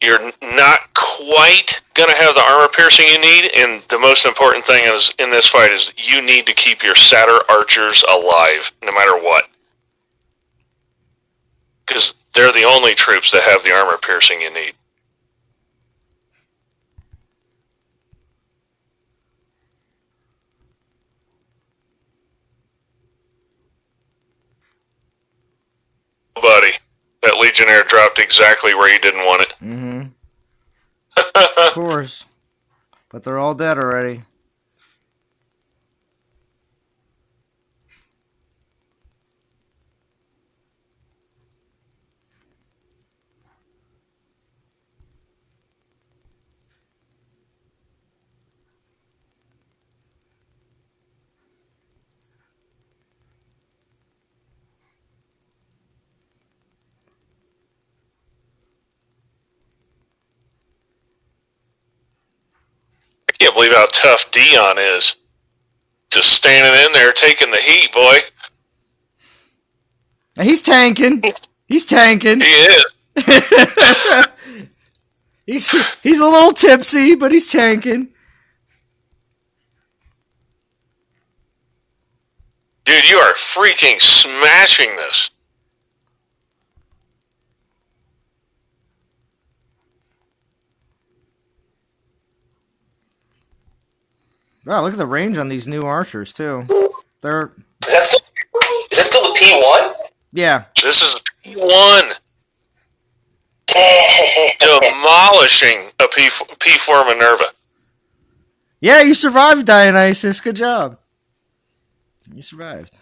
you're not quite going to have the armor piercing you need, and the most important thing is in this fight is you need to keep your Satyr archers alive, no matter what. Because they're the only troops that have the armor piercing you need. Buddy, that Legionnaire dropped exactly where you didn't want it.
Mm-hmm. Of course. But they're all dead already.
I can't believe how tough Dion is. Just standing in there taking the heat, boy.
He's tanking. He's tanking.
He is.
He's a little tipsy, but he's tanking.
Dude, you are freaking smashing this.
Wow, look at the range on these new archers too. They're
Is that still the P1?
yeah.
This is P1 demolishing a P4 Minerva.
Yeah, you survived, Dionysus. Good job. You survived.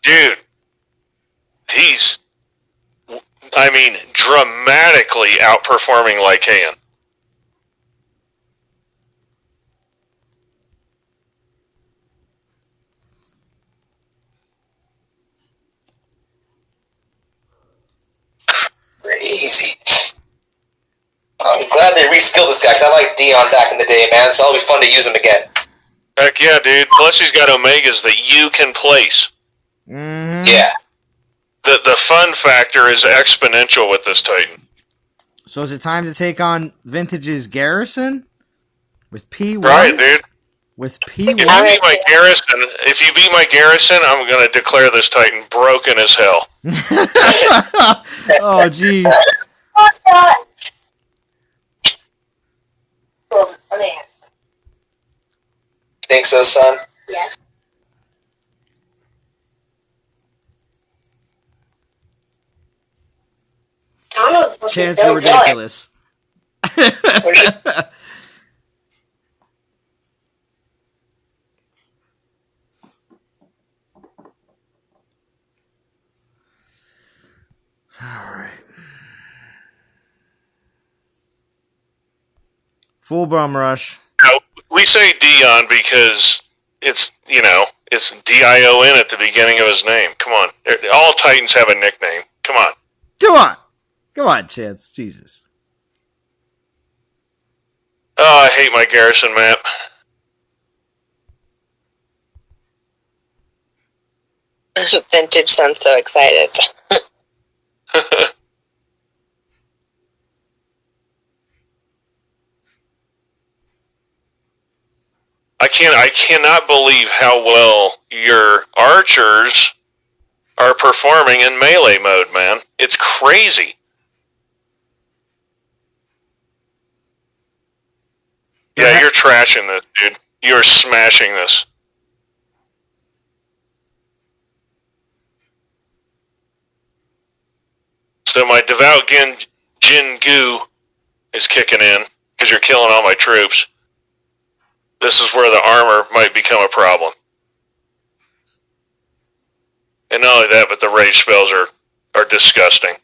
Dude, he's, I mean, dramatically outperforming Lycaon.
Crazy. I'm glad they reskilled this guy, because I liked Dion back in the day, man, so it'll be fun to use him again.
Heck yeah, dude. Plus he's got Omegas that you can place.
Mm-hmm.
Yeah.
The fun factor is exponential with this Titan.
So is it time to take on Vintage's Garrison? With P1?
Right, dude.
With
If you
P1?
beat my Garrison, I'm going to declare this Titan broken as hell.
Oh, jeez.
Think so, son?
Yes.
Chance, you're ridiculous. Alright. Full bum rush.
Now, we say Dion because it's, it's D-I-O-N at the beginning of his name. Come on. All Titans have a nickname. Come on.
Come on. Come on, Chance. Jesus.
Oh, I hate my Garrison map.
Vintage sounds so excited.
I cannot believe how well your archers are performing in melee mode, man. It's crazy. Yeah, you're trashing this, dude. You're smashing this. So my devout Jin Gu is kicking in because you're killing all my troops. This is where the armor might become a problem. And not only that, but the rage spells are disgusting.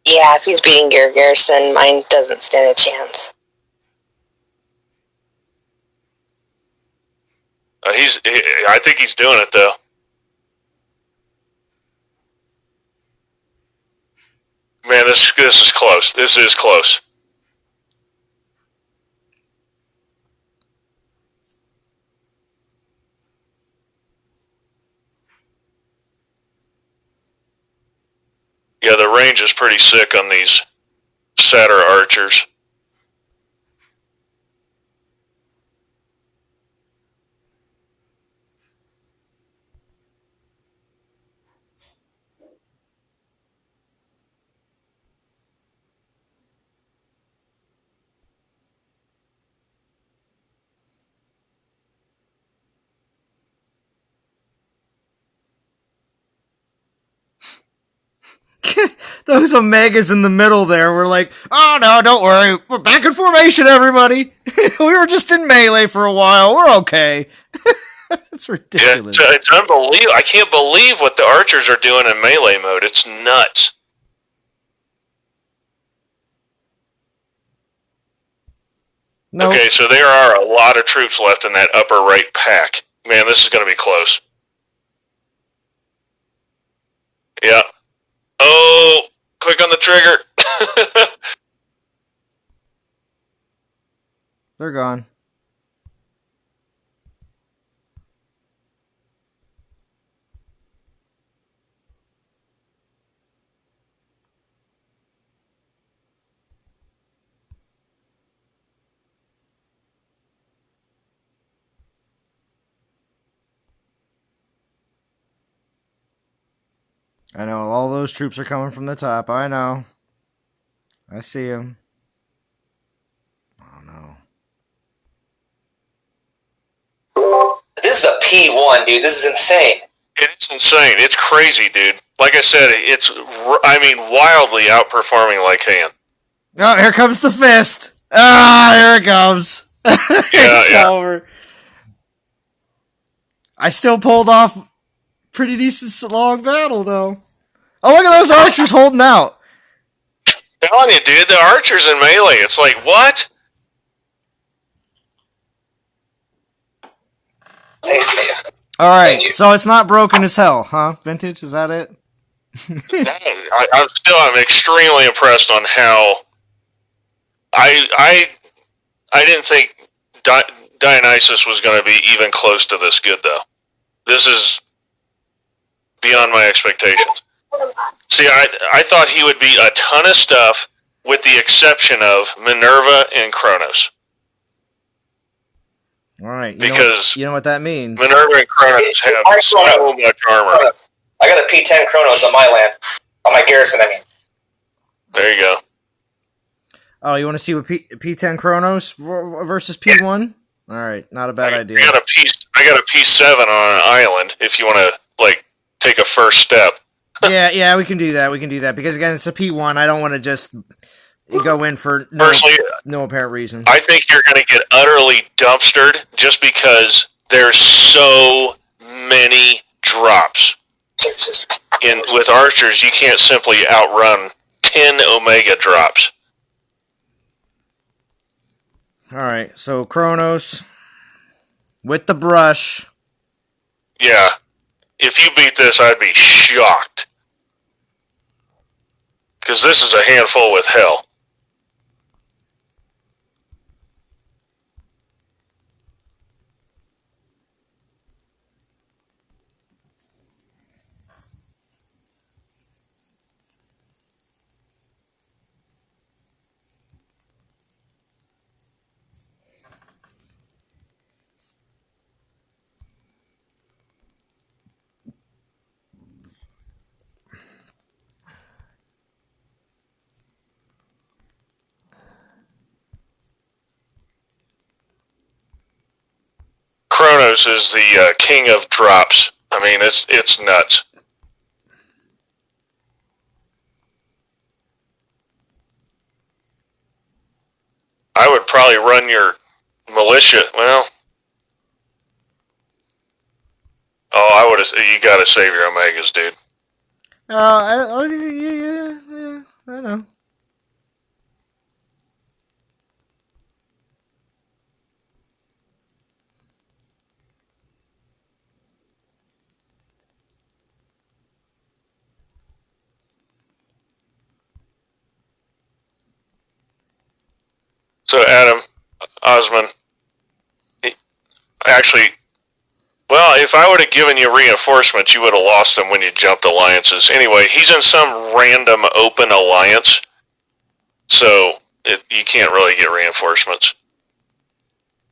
Yeah, if he's beating your Garrison, mine doesn't stand a chance.
I think he's doing it, though. Man, this is close. This is close. Yeah, the range is pretty sick on these Satyr archers.
Those Omegas in the middle there were like, oh no, don't worry. We're back in formation, everybody. We were just in melee for a while. We're okay. That's ridiculous.
Yeah, it's unbelievable. I can't believe what the archers are doing in melee mode. It's nuts.
Nope.
Okay, so there are a lot of troops left in that upper right pack. Man, this is going to be close. Yeah. Oh, quick on the trigger.
They're gone. I know, all those troops are coming from the top. I know. I see them. Oh no.
This is a P1, dude. This is insane.
It's insane. It's crazy, dude. Like I said, it's, wildly outperforming Lycan.
Oh, here comes the fist. Ah, here it comes. It's over. I still pulled off pretty decent long battle, though. Oh, look at those archers holding out.
I'm telling you, dude, the archers in melee, it's like, what?
Thanks, man.
Alright, so it's not broken as hell, huh? Vintage, is that it?
I'm extremely impressed on how I didn't think Dionysus was going to be even close to this good, though. This is beyond my expectations. See, I thought he would be a ton of stuff, with the exception of Minerva and Chronos.
Alright,
because
you know what that means.
Minerva and Chronos have so much armor.
I got a P10 Chronos on my land. On my Garrison, I mean.
There you go.
Oh, you want to see what P10 Chronos versus P1? Alright, not a bad idea.
I got a P7 on an island, if you want to, take a first step.
yeah, we can do that. Because, again, it's a P1. I don't want to just go in for no apparent reason.
I think you're going to get utterly dumpstered just because there's so many drops. With archers, you can't simply outrun 10 Omega drops.
Alright, so Chronos with the brush.
Yeah. If you beat this, I'd be shocked. Because this is a handful with hell. Chronos is the king of drops. I mean, it's nuts. I would probably run your militia. Well, I would have. You got to save your Omegas, dude.
Yeah, I know.
So, Adam, Osman, actually, Well, if I would have given you reinforcements, you would have lost them when you jumped alliances. Anyway, he's in some random open alliance, so you can't really get reinforcements.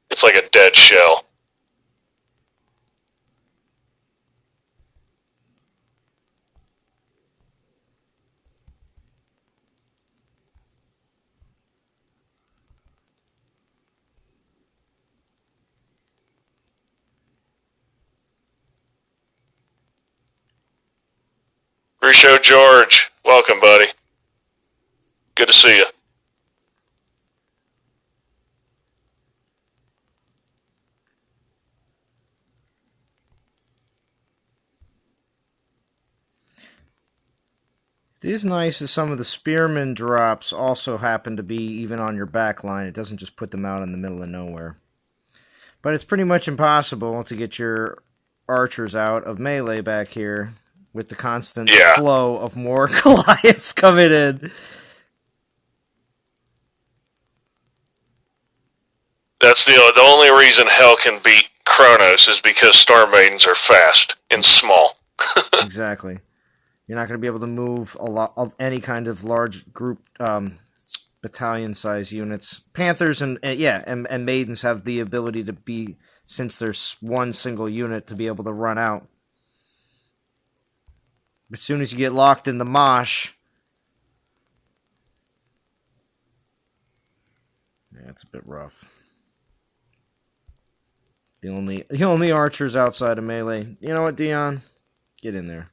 It's like a dead shell. Pre-show George, welcome, buddy. Good to see you.
It is nice that some of the spearman drops also happen to be even on your back line. It doesn't just put them out in the middle of nowhere. But it's pretty much impossible to get your archers out of melee back here with the constant flow of more Goliaths coming in.
That's the only reason hell can beat Chronos is because Star Maidens are fast and small.
Exactly. You're not going to be able to move a lot of any kind of large group battalion-size units. Panthers and Maidens have the ability to be, since there's one single unit, to be able to run out. But as soon as you get locked in the mosh, yeah, it's a bit rough. The only archers outside of melee. You know what, Dion? Get in there.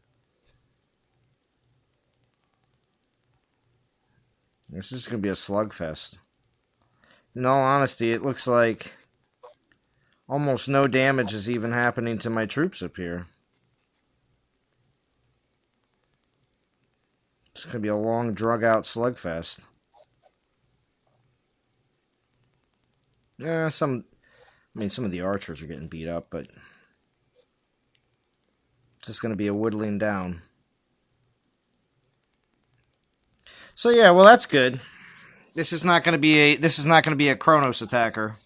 This is going to be a slugfest. In all honesty, it looks like almost no damage is even happening to my troops up here. It's going to be a long, drug-out slugfest. Yeah, some of the archers are getting beat up, but it's just going to be a whittling down. So yeah, well that's good. This is not going to be a Chronos attacker.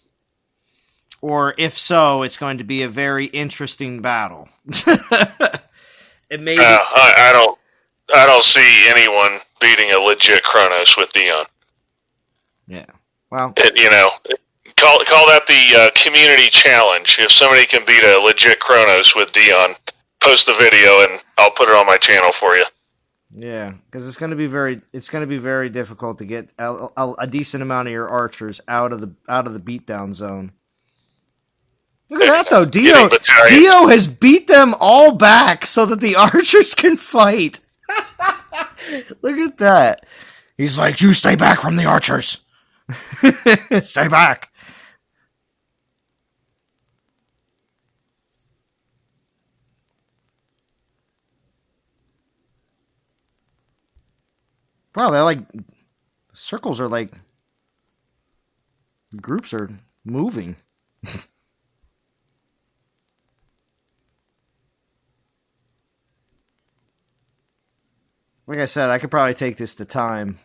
Or if so, it's going to be a very interesting battle. It may
I don't see anyone beating a legit Chronos with Dion.
Yeah. Well,
call that the community challenge. If somebody can beat a legit Chronos with Dion, post the video and I'll put it on my channel for you.
Yeah, because it's going to be very difficult to get a decent amount of your archers out of the beatdown zone. Look at that though, Dio has beat them all back so that the archers can fight. Look at that. He's like, you stay back from the archers. Stay back. Wow, they're like, circles are like, groups are moving. Like I said, I could probably take this to time.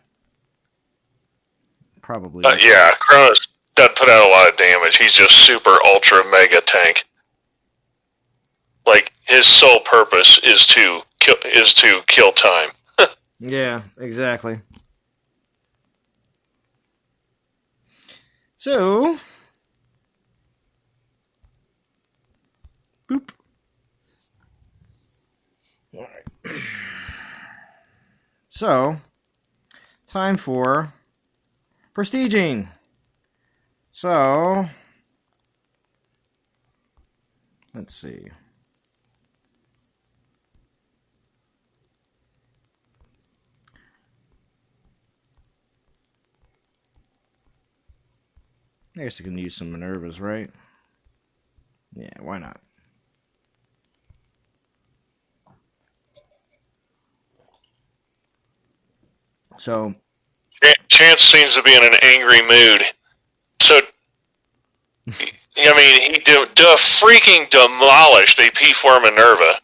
Probably.
Yeah, Chronos doesn't put out a lot of damage. He's just super ultra mega tank. Like, his sole purpose is to kill time.
Yeah, exactly. So, boop. All right. So, time for prestiging. So, let's see. I guess I can use some Minervas, right? Yeah, why not? So,
Chance seems to be in an angry mood. So, I mean, he freaking demolished a P4 Minerva,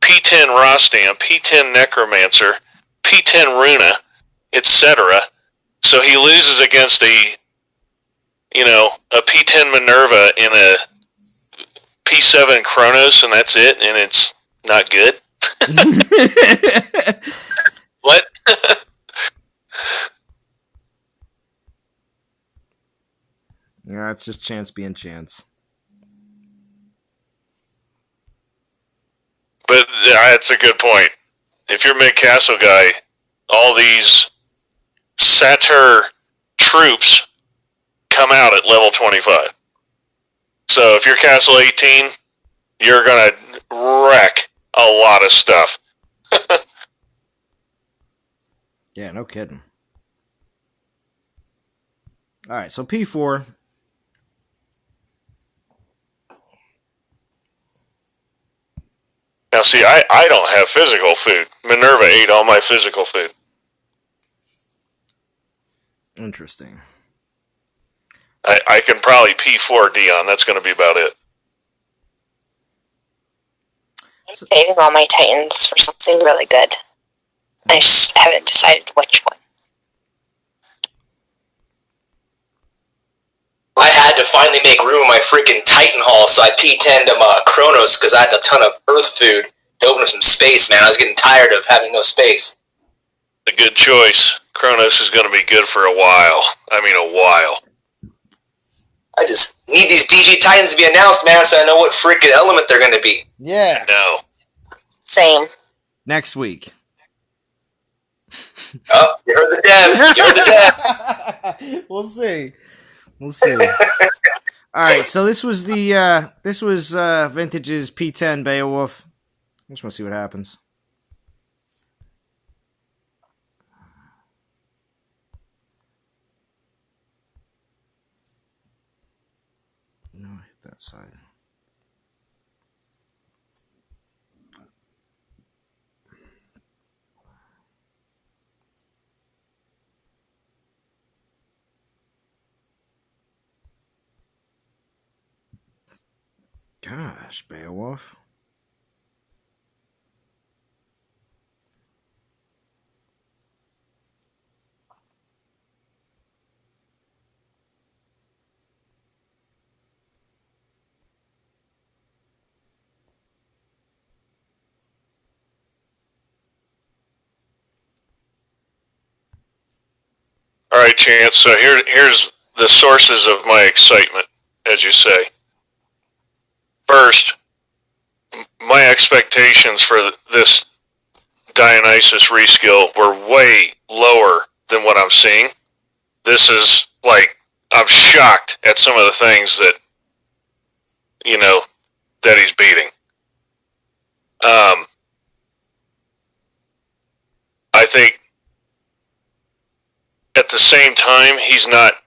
P10 Rostam, P10 Necromancer, P10 Runa, etc. So he loses against a P10 Minerva in a P7 Chronos, and that's it, and it's not good. What?
Yeah, it's just chance being chance.
But that's a good point. If you're mid-castle guy, all these Satyr troops come out at level 25. So if you're castle 18, you're going to wreck a lot of stuff.
Yeah, no kidding. All right, so P4.
Now, see, I don't have physical food. Minerva ate all my physical food.
Interesting.
I can probably P4 Dion. That's going to be about it.
I'm saving all my Titans for something really good. I just haven't decided which one.
I had to finally make room in my freaking Titan Hall, so I P10'd Chronos because I had a ton of Earth food to open up some space, man. I was getting tired of having no space.
A good choice. Chronos is going to be good for a while. I mean, a while.
I just need these DG Titans to be announced, man, so I know what freaking element they're going to be.
Yeah.
No.
Same.
Next week.
Oh, you heard the dev. You heard the dev.
We'll see. We'll see. All right, so this was the Vintage's P10 Beowulf. I just want to see what happens. No, I hit that side. Gosh, Beowulf.
All right, Chance. So here's the sources of my excitement, as you say. First, my expectations for this Dionysus reskill were way lower than what I'm seeing. This is like, I'm shocked at some of the things that, that he's beating. I think at the same time, he's not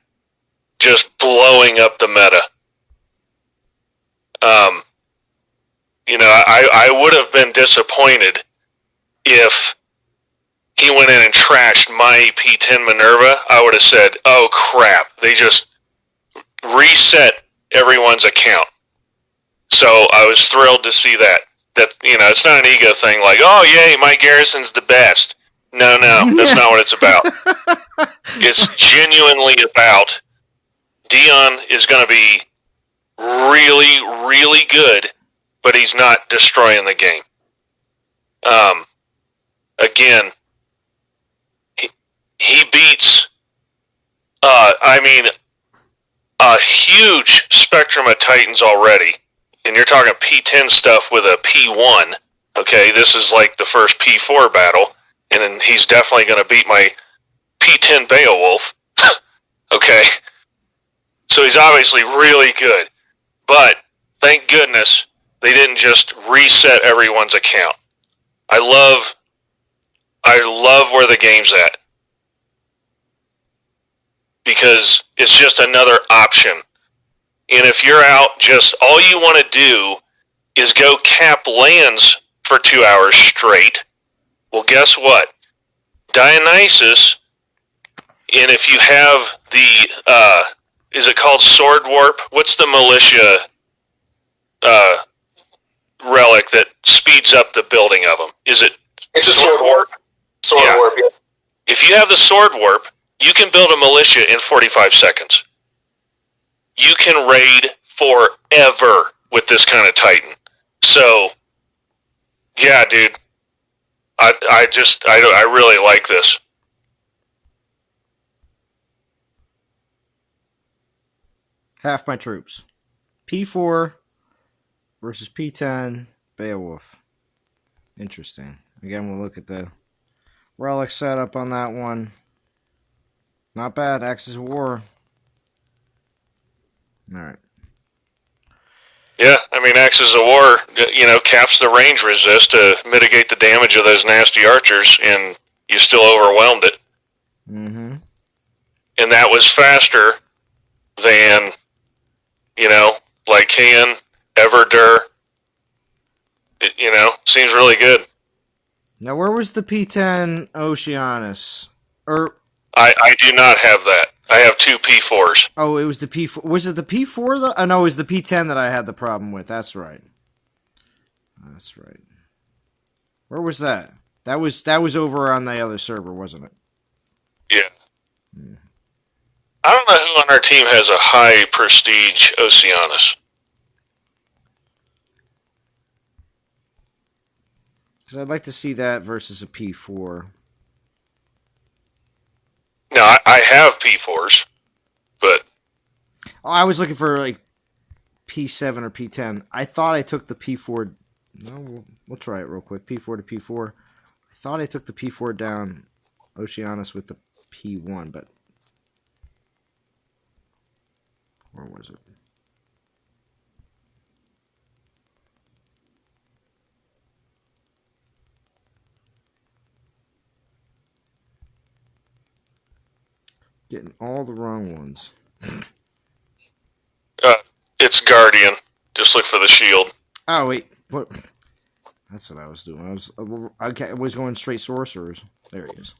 just blowing up the meta. I would have been disappointed if he went in and trashed my P10 Minerva. I would have said, oh crap, they just reset everyone's account. So I was thrilled to see that. That, it's not an ego thing like, oh yay, my Garrison's the best. No, that's not what it's about. It's genuinely about Dion is going to be really, really good, but he's not destroying the game. Again, he beats, a huge spectrum of Titans already. And you're talking P10 stuff with a P1. Okay, this is like the first P4 battle. And then he's definitely going to beat my P10 Beowulf. Okay. So he's obviously really good. But thank goodness they didn't just reset everyone's account. I love where the game's at. Because it's just another option. And if you're out, just all you want to do is go cap lands for 2 hours straight. Well, guess what? Dionysus, and if you have the, is it called Sword Warp? What's the militia relic that speeds up the building of them? Is it?
It's a Sword Warp. Sword Warp, yeah.
If you have the Sword Warp, you can build a militia in 45 seconds. You can raid forever with this kind of Titan. So, yeah, dude, I really like this.
Half my troops. P4 versus P10 Beowulf. Interesting. Again, we'll look at the relic setup on that one. Not bad. Axis of War. Alright.
Yeah, I mean, Axes of War, caps the range resist to mitigate the damage of those nasty archers, and you still overwhelmed it.
Mm-hmm.
And that was faster than, Lycan, Everdur. It, seems really good.
Now, where was the P10 Oceanus?
I do not have that. I have two P4s.
Oh, it was the P4. Was it the P4 that? Oh, no, it was the P10 that I had the problem with. That's right. That's right. Where was that? That was over on the other server, wasn't it?
Yeah. I don't know who on our team has a high prestige Oceanus.
Because I'd like to see that versus a P4.
No, I have P4s, but...
Oh, I was looking for, like, P7 or P10. I thought I took the P4... No, we'll try it real quick. P4 to P4. I thought I took the P4 down Oceanus with the P1, but... Where was it? Getting all the wrong ones.
It's Guardian. Just look for the shield.
Oh, wait. What? That's what I was doing. I was going straight sorcerers. There he is.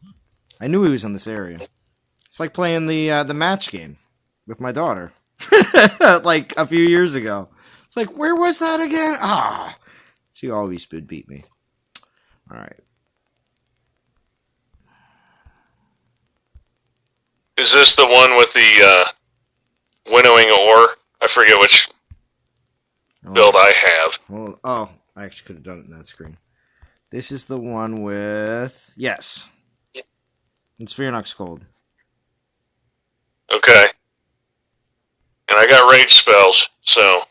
I knew he was in this area. It's like playing the match game with my daughter. Like a few years ago. It's like, where was that again? Ah! She always would beat me. Alright.
Is this the one with the winnowing ore? I forget which build I have.
Well, I actually could have done it in that screen. This is the one with... Yes. It's Fearnox Gold.
Okay. And I got rage spells, so...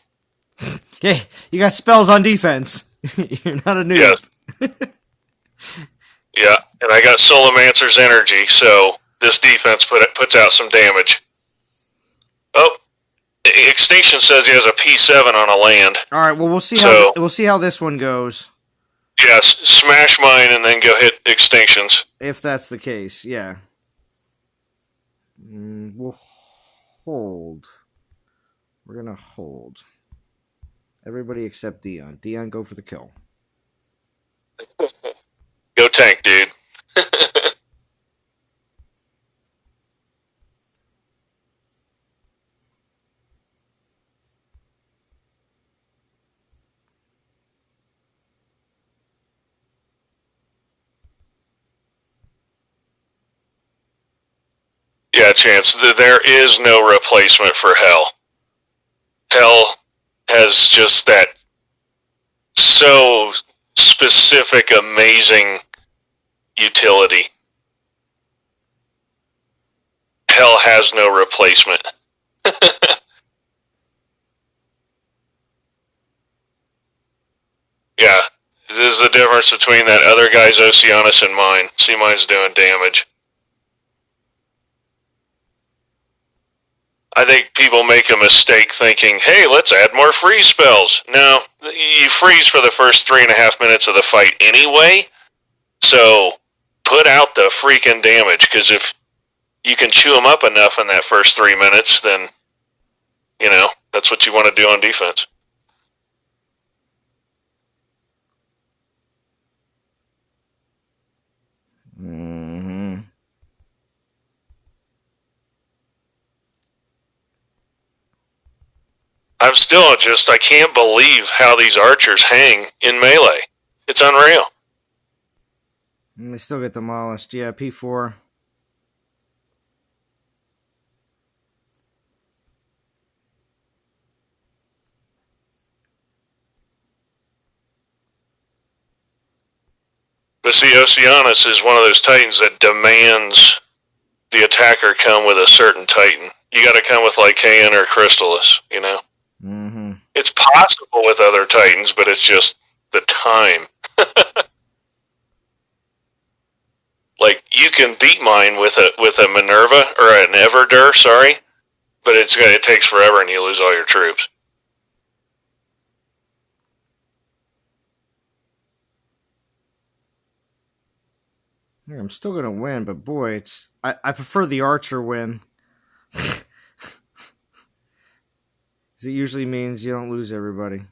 Okay, you got spells on defense. You're not a noob.
Yes. Yeah, and I got Solomancer's energy, so this defense puts out some damage. Oh, Extinction says he has a P7 on a land.
All right, well we'll see how this one goes.
Yes, smash mine and then go hit Extinctions.
If that's the case, yeah. We'll hold. We're gonna hold. Everybody except Dion. Dion, go for the kill.
Go tank, dude. Yeah, Chance, there is no replacement for Hell. Hell has just that so specific, amazing utility. Hell has no replacement. Yeah, this is the difference between that other guy's Oceanus and mine. See, mine's doing damage. I think people make a mistake thinking, hey, let's add more freeze spells. No, you freeze for the first 3.5 minutes of the fight anyway, so put out the freaking damage, because if you can chew them up enough in that first 3 minutes, then, that's what you want to do on defense.
Mm-hmm.
I'm still I can't believe how these archers hang in melee. It's unreal.
And they still get demolished. Yeah, P4.
But see, Oceanus is one of those titans that demands the attacker come with a certain titan. You got to come with Lycaon or Crystallis, you know?
Mm-hmm.
It's possible with other titans, but it's just the time. Like, you can beat mine with a Minerva, or an Everdur, sorry, but it takes forever and you lose all your troops.
Yeah, I'm still gonna win, but boy, I prefer the archer win. Because it usually means you don't lose everybody.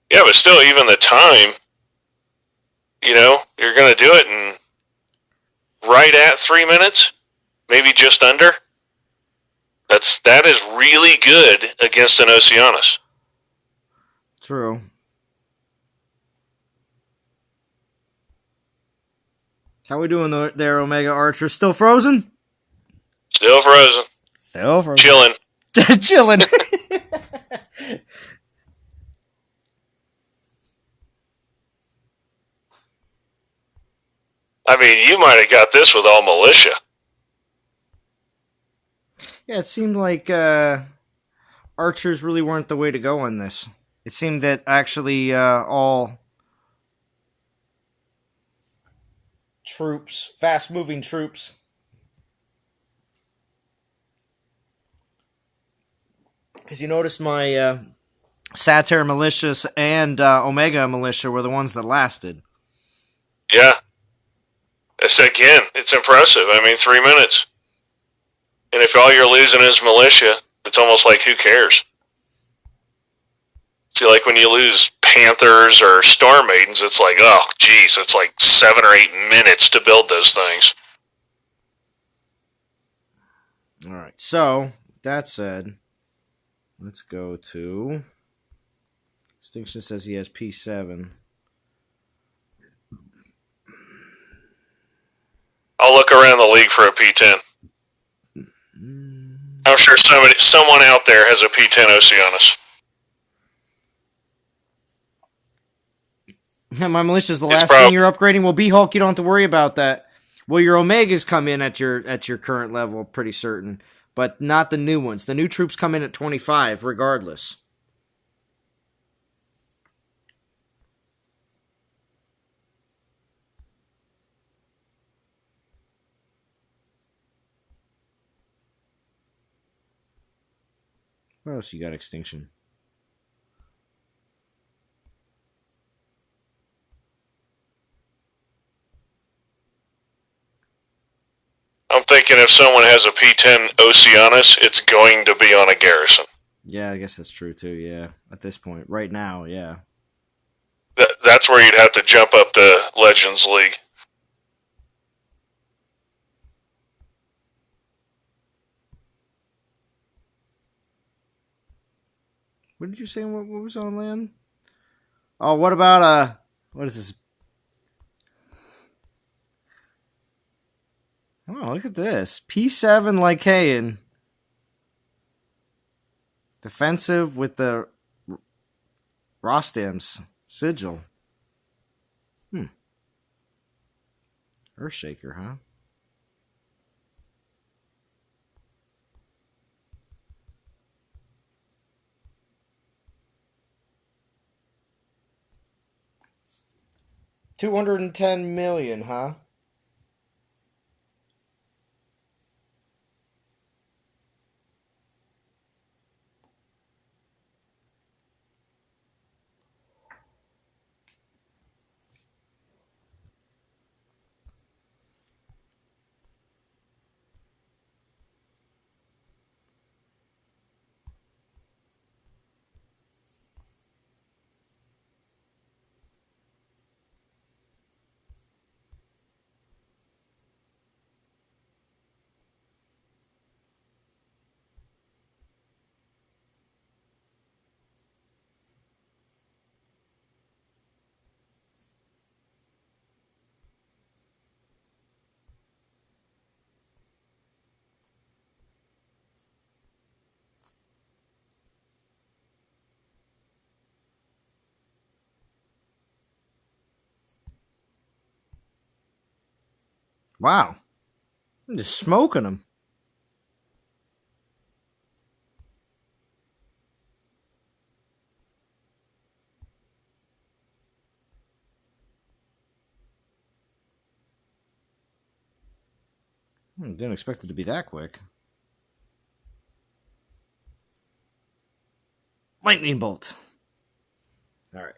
Yeah, but still, even the time, you know, you're going to do it in right at 3 minutes, maybe just under. That is really good against an Oceanus.
True. How we doing there, Omega Archer? Still frozen?
Still frozen.
Still frozen.
Chilling.
Chilling.
I mean, you might have got this with all militia.
Yeah, it seemed like archers really weren't the way to go on this. It seemed that actually all troops, fast-moving troops, because you notice my Satyr militias and Omega militia were the ones that lasted.
Yeah. It's impressive. I mean, 3 minutes. And if all you're losing is militia, it's almost like, who cares? See, like when you lose Panthers or Storm Maidens, it's like, oh, geez, it's like 7 or 8 minutes to build those things.
All right, so, that said, let's go to... Extinction says he has P7.
I'll look around the league for a P10. I'm sure someone out there has a P10 Oceanus.
Yeah, my militia is the last thing you're upgrading. Well, B-Hulk, you don't have to worry about that. Well, your Omegas come in at your current level, pretty certain. But not the new ones. The new troops come in at 25, regardless. What else you got, Extinction?
I'm thinking if someone has a P10 Oceanus, it's going to be on a Garrison.
Yeah, I guess that's true too, yeah. At this point. Right now, yeah.
That's where you'd have to jump up to Legends League.
What did you say? What was on land? Oh, what about what is this? Oh, look at this. P7 Lycaon. Defensive with the Rostam's sigil. Earthshaker, huh? $210 million, huh? Wow. I'm just smoking them. Didn't expect it to be that quick. Lightning bolt. All right.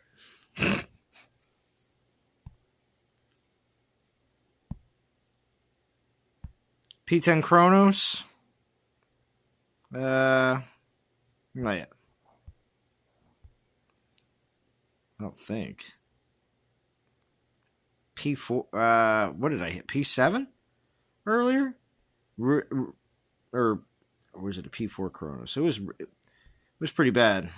P10 Chronos. Not yet. I don't think. P4. What did I hit? P7 earlier? Or was it a P4 Chronos? It was pretty bad.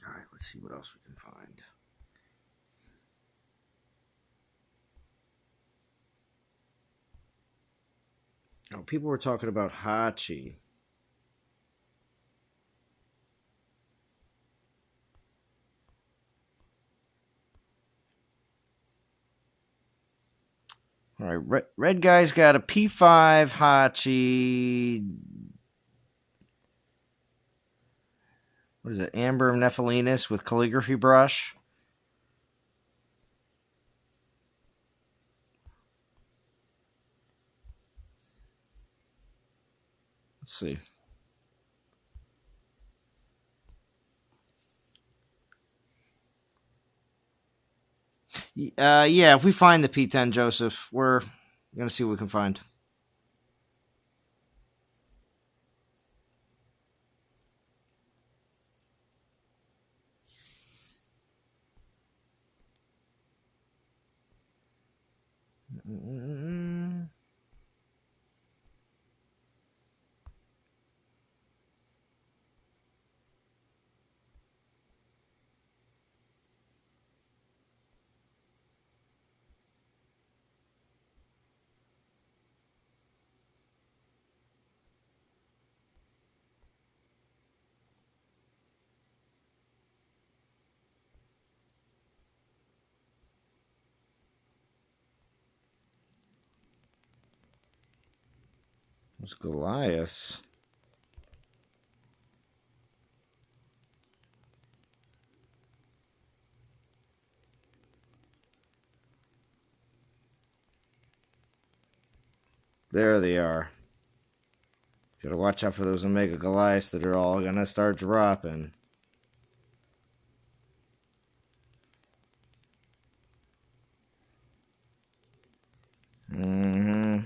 All right, let's see what else we can find. Oh, people were talking about Hachi. All right, red guy's got a P5 Hachi. What is it? Amber of Nephilinus with calligraphy brush. Let's see. Yeah, if we find the P10, Joseph, we're going to see what we can find. It's Goliath. There they are. Gotta watch out for those Omega Goliaths that are all gonna start dropping. Mm-hmm.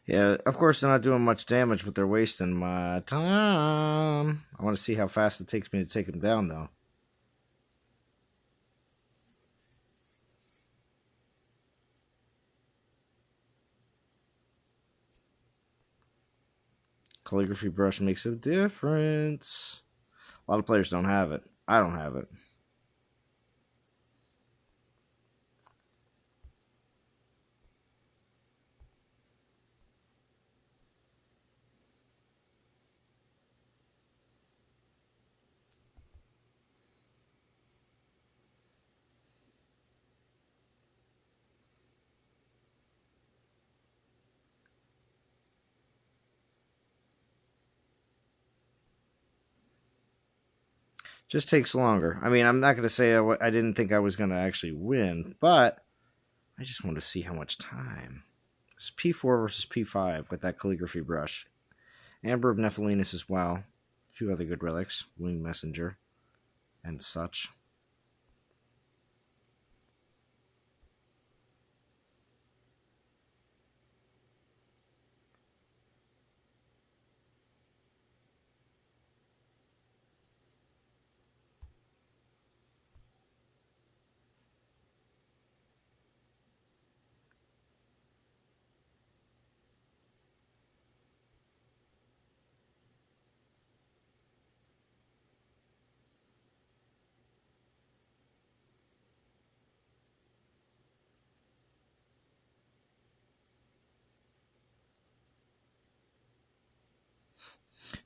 Yeah, of course they're not doing much damage, but they're wasting my time. I want to see how fast it takes me to take them down, though. Calligraphy brush makes a difference. A lot of players don't have it. I don't have it. Just takes longer. I mean, I'm not going to say I didn't think I was going to actually win, but I just want to see how much time. It's P4 versus P5 with that calligraphy brush. Amber of Nephilinus as well. A few other good relics. Winged Messenger and such.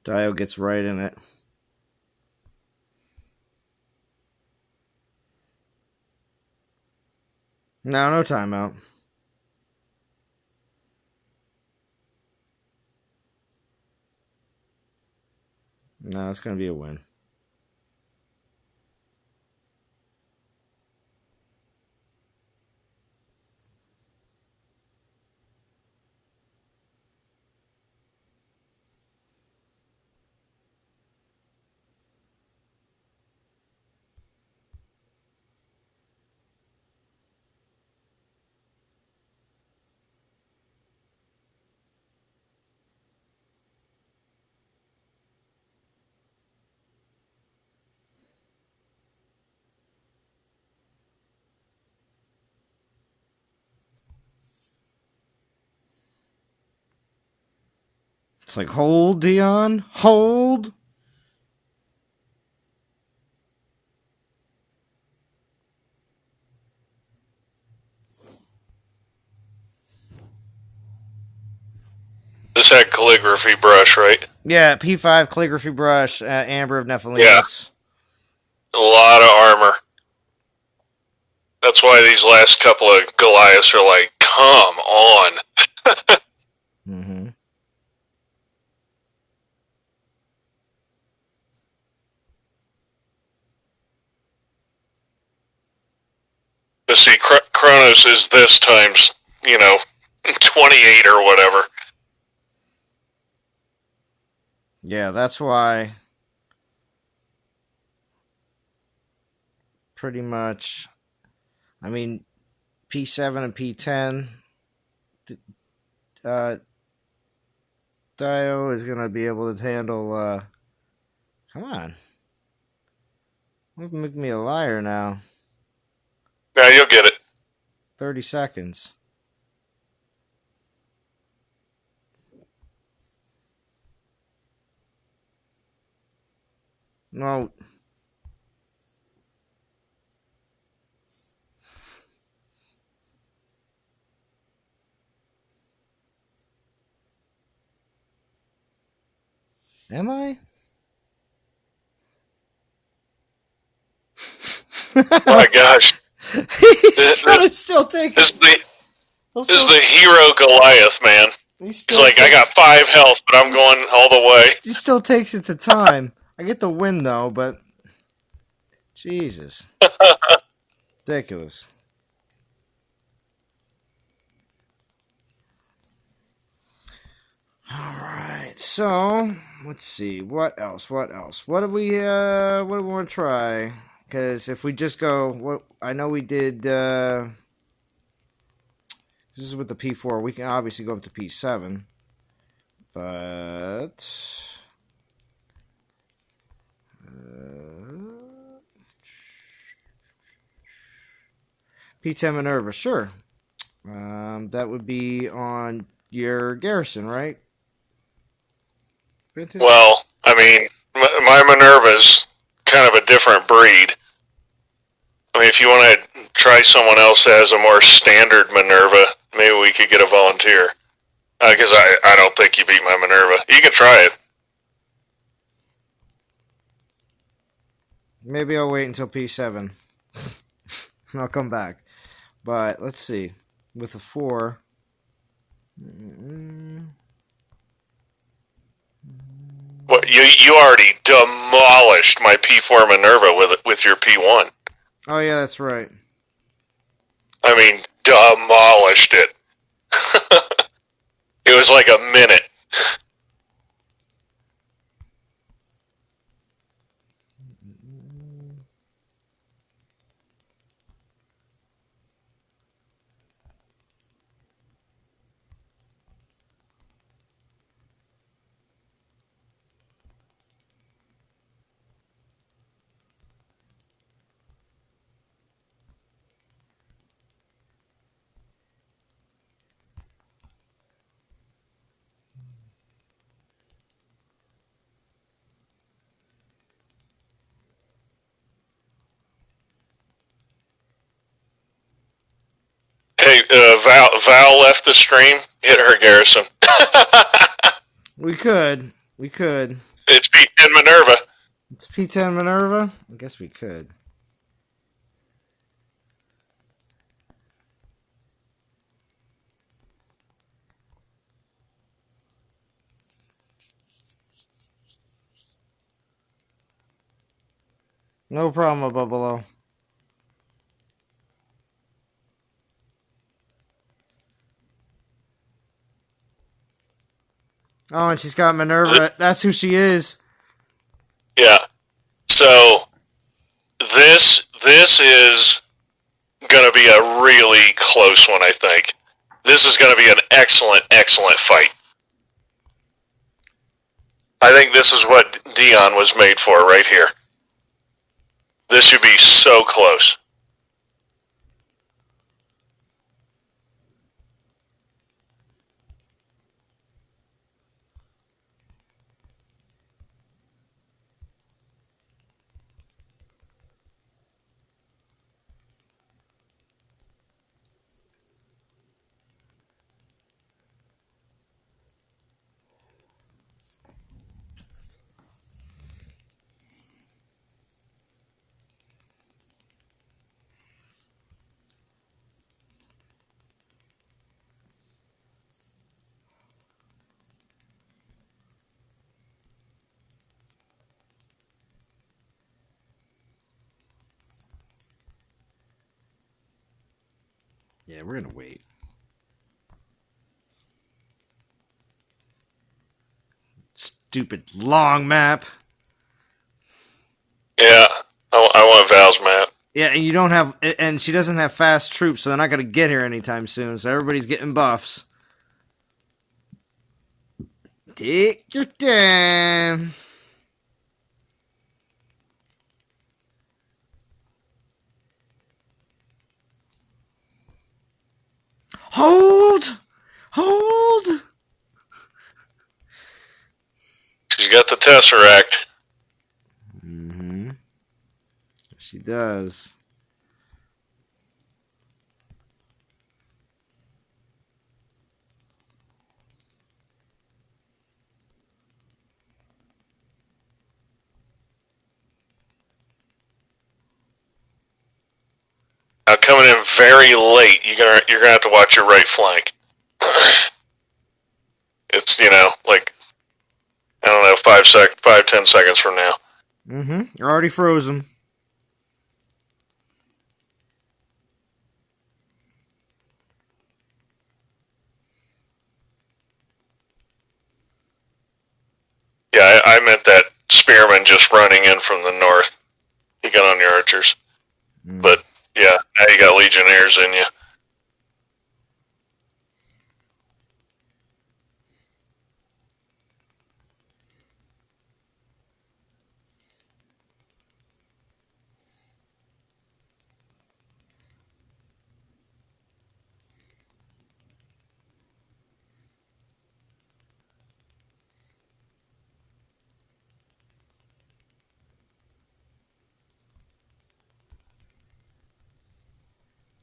Dio gets right in it. No timeout. No, it's going to be a win. It's like, hold, Dion. Hold.
This had calligraphy brush, right?
Yeah, P5 calligraphy brush, Amber of Nephilims.
Yeah. A lot of armor. That's why these last couple of Goliaths are like, come on.
Mm-hmm.
But see, Chronos is this times, 28 or whatever.
Yeah, that's why pretty much, I mean, P7 and P10, Dio is going to be able to handle, come on. Don't make me a liar now.
Yeah, you'll get it.
30 seconds. No. Am I?
My gosh.
He's gonna still take
This is
it.
the hero Goliath, man. He's like, I got 5 health, but I'm going all the way.
He still takes it to time. I get the win, though, but... Jesus. Ridiculous. Alright, so... Let's see. What else? What do we want to try? Because if we just go... I know we did... this is with the P4. We can obviously go up to P7. But... P10 Minerva, sure. That would be on your Garrison, right?
Well, I mean, my Minerva's kind of a different breed. I mean, if you want to try someone else that has a more standard Minerva, maybe we could get a volunteer. Because I don't think you beat my Minerva. You can try it.
Maybe I'll wait until P7. And I'll come back. But let's see. With a 4.
What, you already demolished my P4 Minerva with your P1.
Oh, yeah, that's right.
I mean, demolished it. It was like a minute. Hey, Val left the stream. Hit her, Garrison.
We could. We could.
It's P10 Minerva.
It's P10 Minerva? I guess we could. No problem above below. Oh, and she's got Minerva. That's who she is.
Yeah. So this is going to be a really close one, I think. This is going to be an excellent, excellent fight. I think this is what Dion was made for right here. This should be so close.
Yeah, we're going to wait. Stupid long map.
Yeah, I want Val's map.
Yeah, and you don't have, and she doesn't have fast troops, so they're not going to get here anytime soon. So everybody's getting buffs. Take your time. Hold! Hold!
She's got the Tesseract.
Mm-hmm. She does.
Now coming in very late, you're gonna have to watch your right flank. It's like I don't know 5-10 seconds from now.
Mm-hmm. You're already frozen.
Yeah, I meant that spearman just running in from the north. He got on your archers, but yeah, now you got legionnaires in you.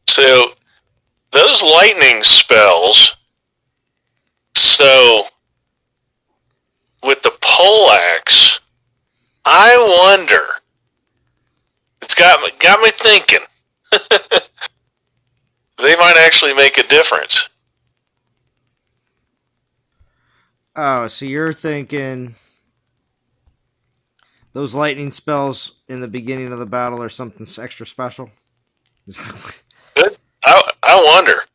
So those lightning spells. So with the poleaxe, I wonder. It's got me thinking. They might actually make a difference.
Oh, so you're thinking those lightning spells in the beginning of the battle are something extra special?
Good. I wonder.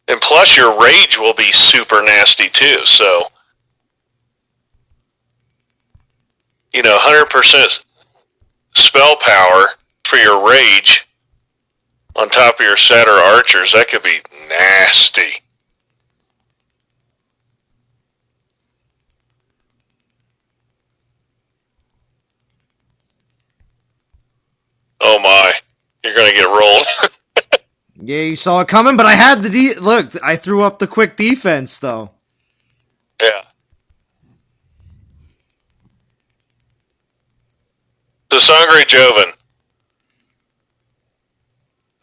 And plus your rage will be super nasty too, so 100% spell power for your rage on top of your Satyr archers, that could be nasty. Oh my, you're gonna get rolled.
Yeah, you saw it coming, but I had the look. I threw up the quick defense though.
Yeah. So Sangre Joven.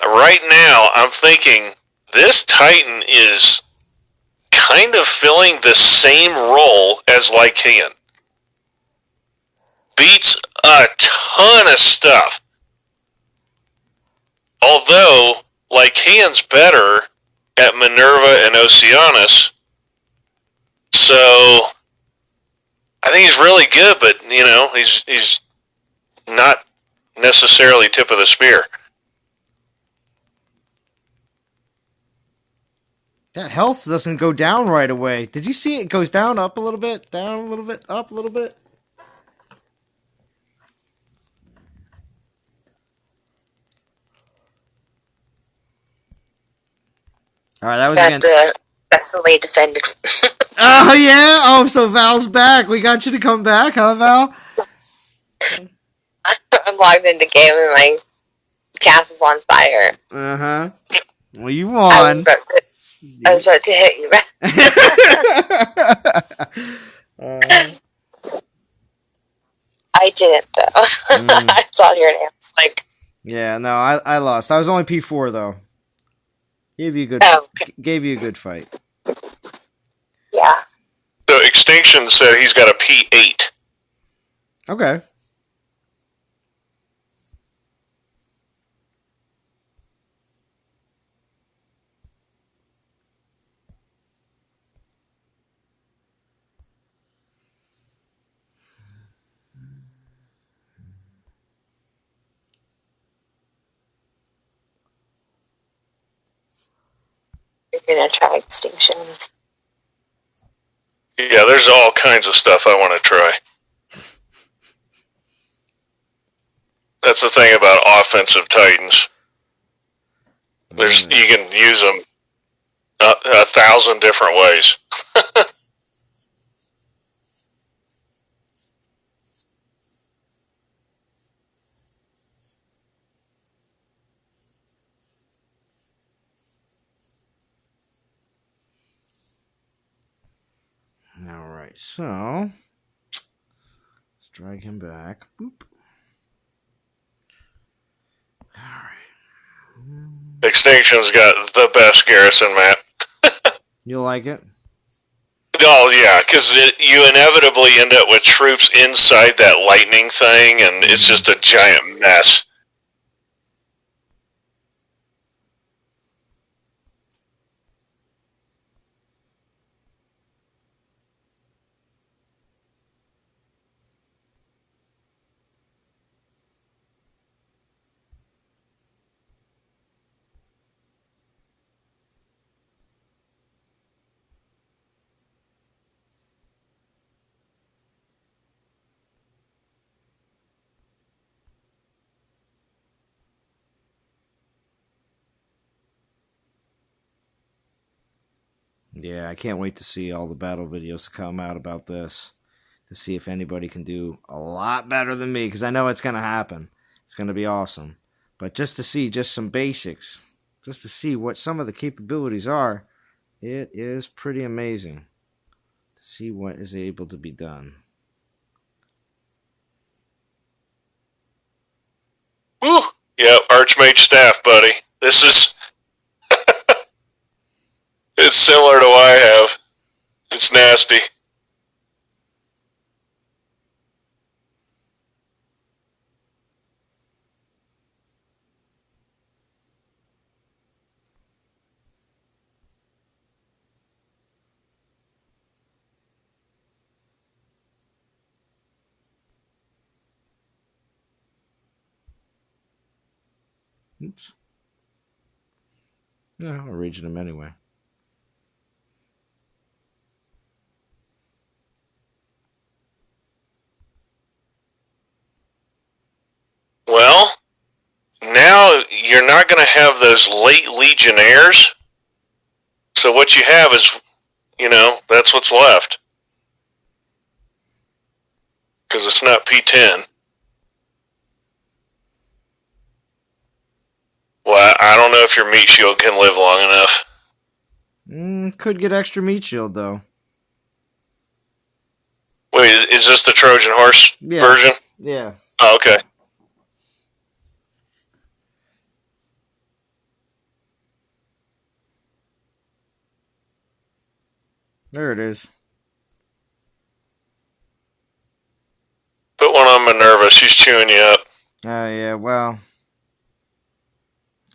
Right now, I'm thinking this Titan is kind of filling the same role as Lycan. Beats a ton of stuff. Although Lycan's better at Minerva and Oceanus, so I think he's really good, but he's not necessarily tip of the spear.
That health doesn't go down right away. Did you see it goes down, up a little bit, down a little bit, up a little bit? All right, that was against...
successfully defended.
Oh, yeah? Oh, so Val's back. We got you to come back, huh, Val?
I'm logged into game and my castle's on fire.
Uh-huh. Well, you won.
I was about to hit you back. I didn't, though. I saw your name. I was like...
Yeah, no, I lost. I was only P4, though. Gave you a good fight.
Yeah.
So Extinction said he's got a P8.
Okay.
You're gonna try Extinctions.
Yeah, there's all kinds of stuff I want to try. That's the thing about offensive Titans. You can use them 1,000 different ways.
All right, so let's drag him back. Boop. All right.
Extinction's got the best Garrison map.
You like it?
Oh, yeah, because you inevitably end up with troops inside that lightning thing, and it's just a giant mess.
Yeah, I can't wait to see all the battle videos to come out about this. To see if anybody can do a lot better than me, because I know it's going to happen. It's going to be awesome. But just to see just some basics, just to see what some of the capabilities are, it is pretty amazing to see what is able to be done.
Woo! Yep, Archmage staff, buddy. This is... It's similar to what I have. It's nasty.
Oops. Yeah, I'll region them anyway.
Well, now you're not going to have those late Legionnaires. So what you have is, that's what's left. Because it's not P10. Well, I don't know if your meat shield can live long enough.
Could get extra meat shield, though.
Wait, is this the Trojan horse version?
Yeah.
Oh, okay.
There it is.
Put one on Minerva. She's chewing you up.
Oh, yeah, well.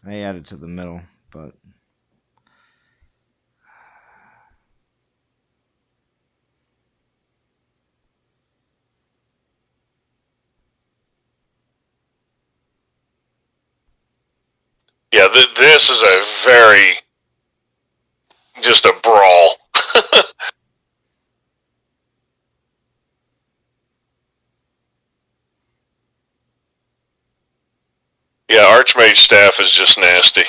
I added to the middle, but.
Yeah, this is a very. Just a brawl. Yeah, Archmage staff is just nasty.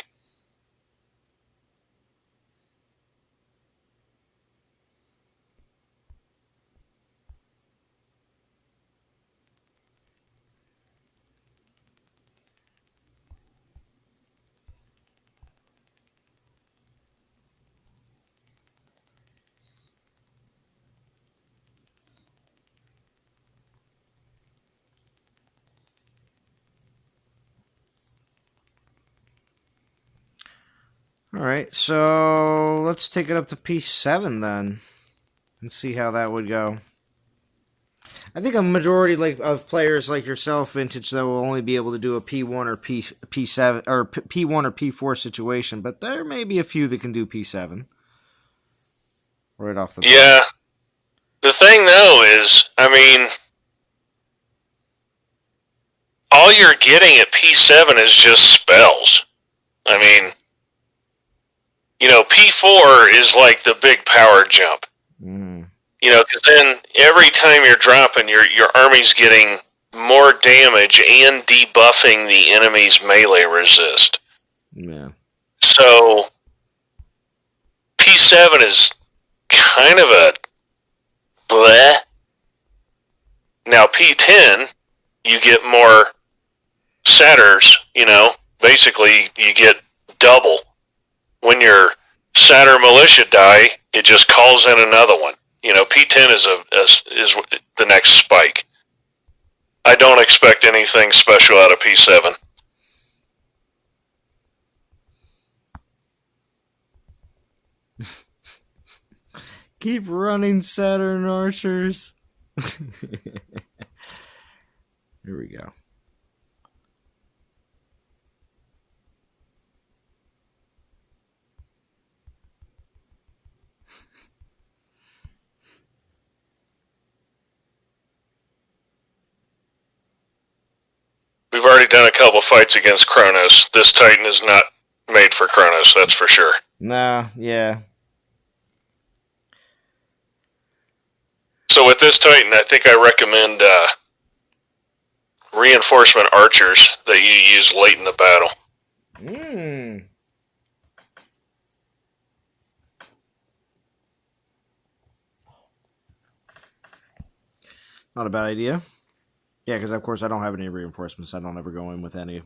Alright, so let's take it up to P7 then. And see how that would go. I think a majority of players like yourself, Vintage, though, will only be able to do a P1 or P7 or P1 or P4 situation, but there may be a few that can do P7 right off the bat.
Yeah. The thing, though, is, I mean, all you're getting at P7 is just spells. I mean, P4 is like the big power jump.
Mm.
Because then every time you're dropping, your army's getting more damage and debuffing the enemy's melee resist.
Yeah.
So P7 is kind of a bleh. Now P10, you get more satyrs. Basically you get double. When your satyr militia die, it just calls in another one. P10 is the next spike. I don't expect anything special out of P7.
Keep running, Saturn archers. Here we go.
We've already done a couple fights against Chronos. This Titan is not made for Chronos, that's for sure.
Nah, yeah.
So with this Titan, I think I recommend reinforcement archers that you use late in the battle.
Not a bad idea. Yeah, because of course I don't have any reinforcements. I don't ever go in with any.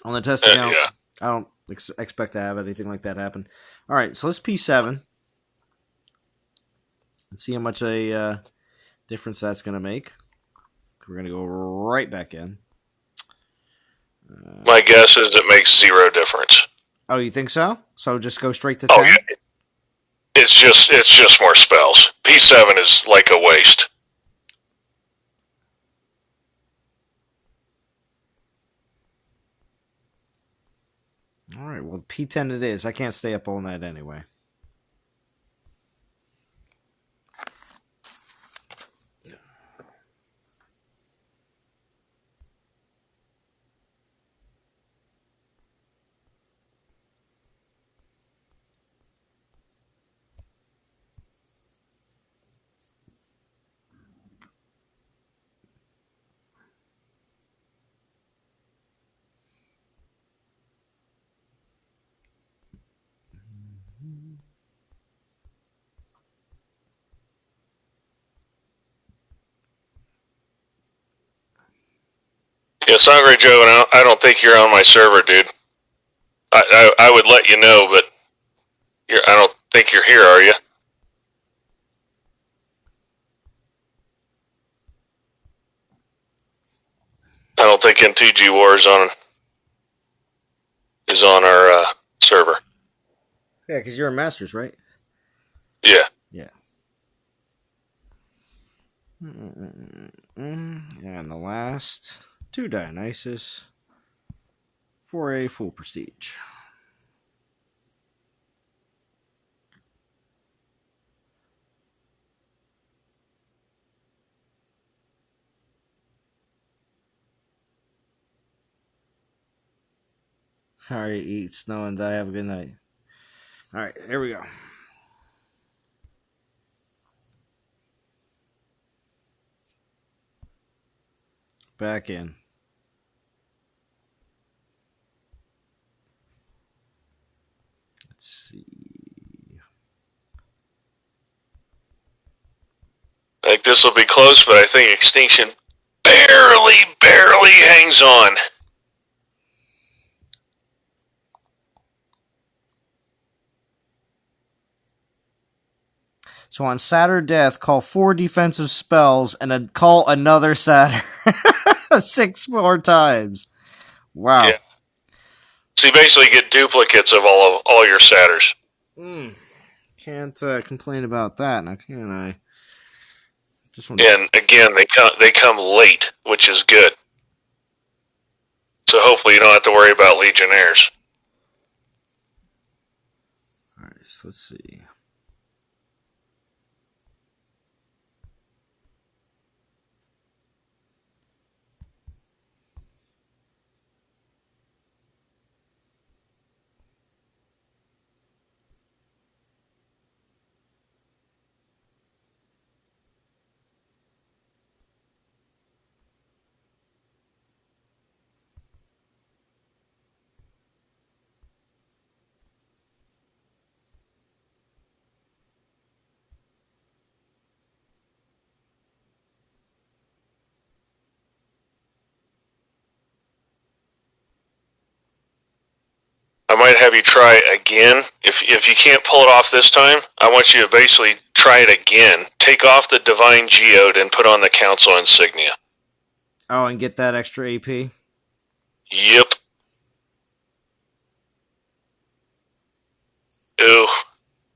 On the test account,
Yeah.
I don't expect to have anything like that happen. All right, so let's P7. And see how much a difference that's going to make. We're going to go right back in.
My guess is it makes zero difference.
Oh, you think so? So just go straight to 10?
Oh, yeah. It's just more spells. P7 is like a waste.
All right, well, P10 it is. I can't stay up all night anyway.
Yeah, Sangre Joe, and I don't think you're on my server, dude. I would let you know, but I don't think you're here, are you? I don't think NTG War is on our server.
Yeah, because you're a Masters, right?
Yeah.
Yeah. And the last 2 Dionysus for a full prestige. Alright, eat snow and die. Have a good night. Alright, here we go. Back in. Let's see.
I think this will be close, but I think Extinction barely hangs on.
So on Satyr Death, call 4 defensive spells and call another Satyr 6 more times. Wow.
Yeah. So you basically get duplicates of all your Satyrs.
Can't complain about that, now can I?
And again, they come late, which is good. So hopefully you don't have to worry about Legionnaires.
Alright, so let's see.
I might have you try again. If you can't pull it off this time, I want you to basically try it again. Take off the Divine Geode and put on the Council Insignia.
Oh, and get that extra AP?
Yep. Ooh.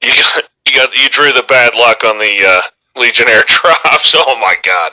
You drew the bad luck on the Legionnaire drops. Oh my god.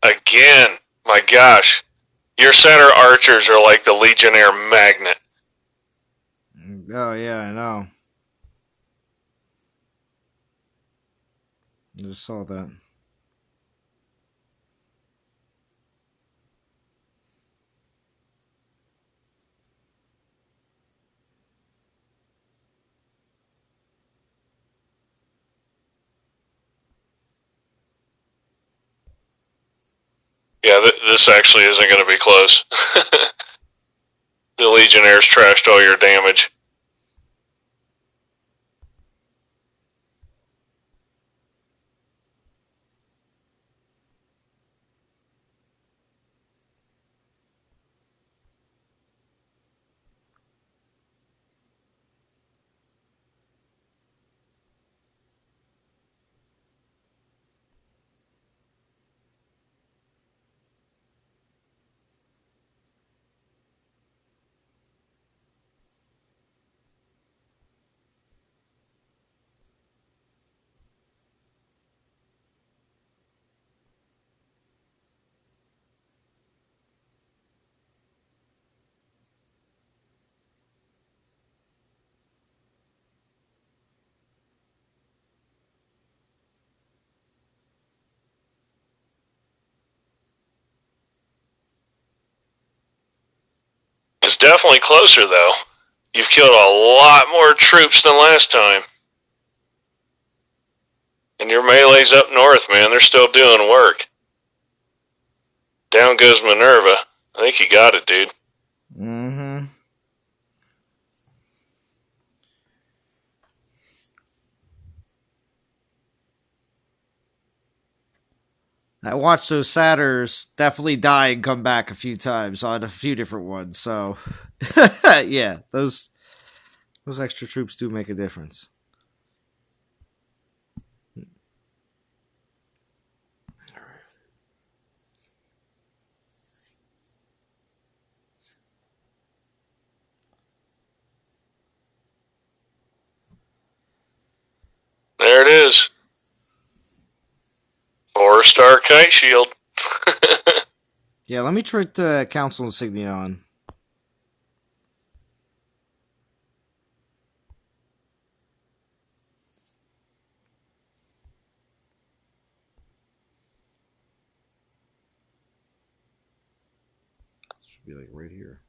Again. My gosh. Your Satyr archers are like the Legionnaire magnet.
Oh, yeah, I know. I just saw that.
Yeah, this actually isn't going to be close. The Legionnaires trashed all your damage. It's definitely closer, though. You've killed a lot more troops than last time. And your melee's up north, man. They're still doing work. Down goes Minerva. I think he got it, dude.
Mm-hmm. I watched those Satyrs definitely die and come back a few times on a few different ones. So, yeah, those extra troops do make a difference.
There it is. 4-star kite shield.
Yeah, let me try the Council Insignia on. Should be like right here.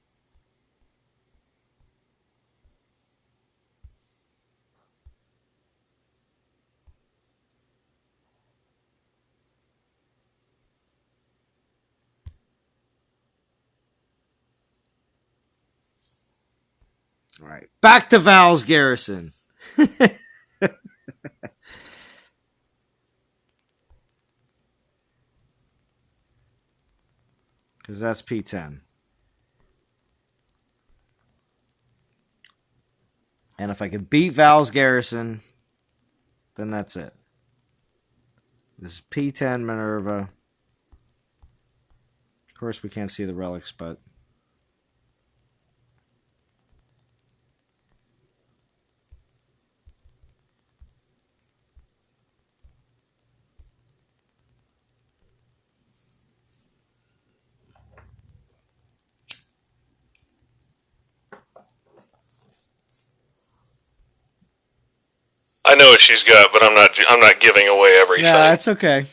All right, back to Val's Garrison. Because that's P10. And if I can beat Val's Garrison, then that's it. This is P10 Minerva. Of course, we can't see the relics, but...
I know what she's got, but I'm not giving away everything.
Yeah, that's okay.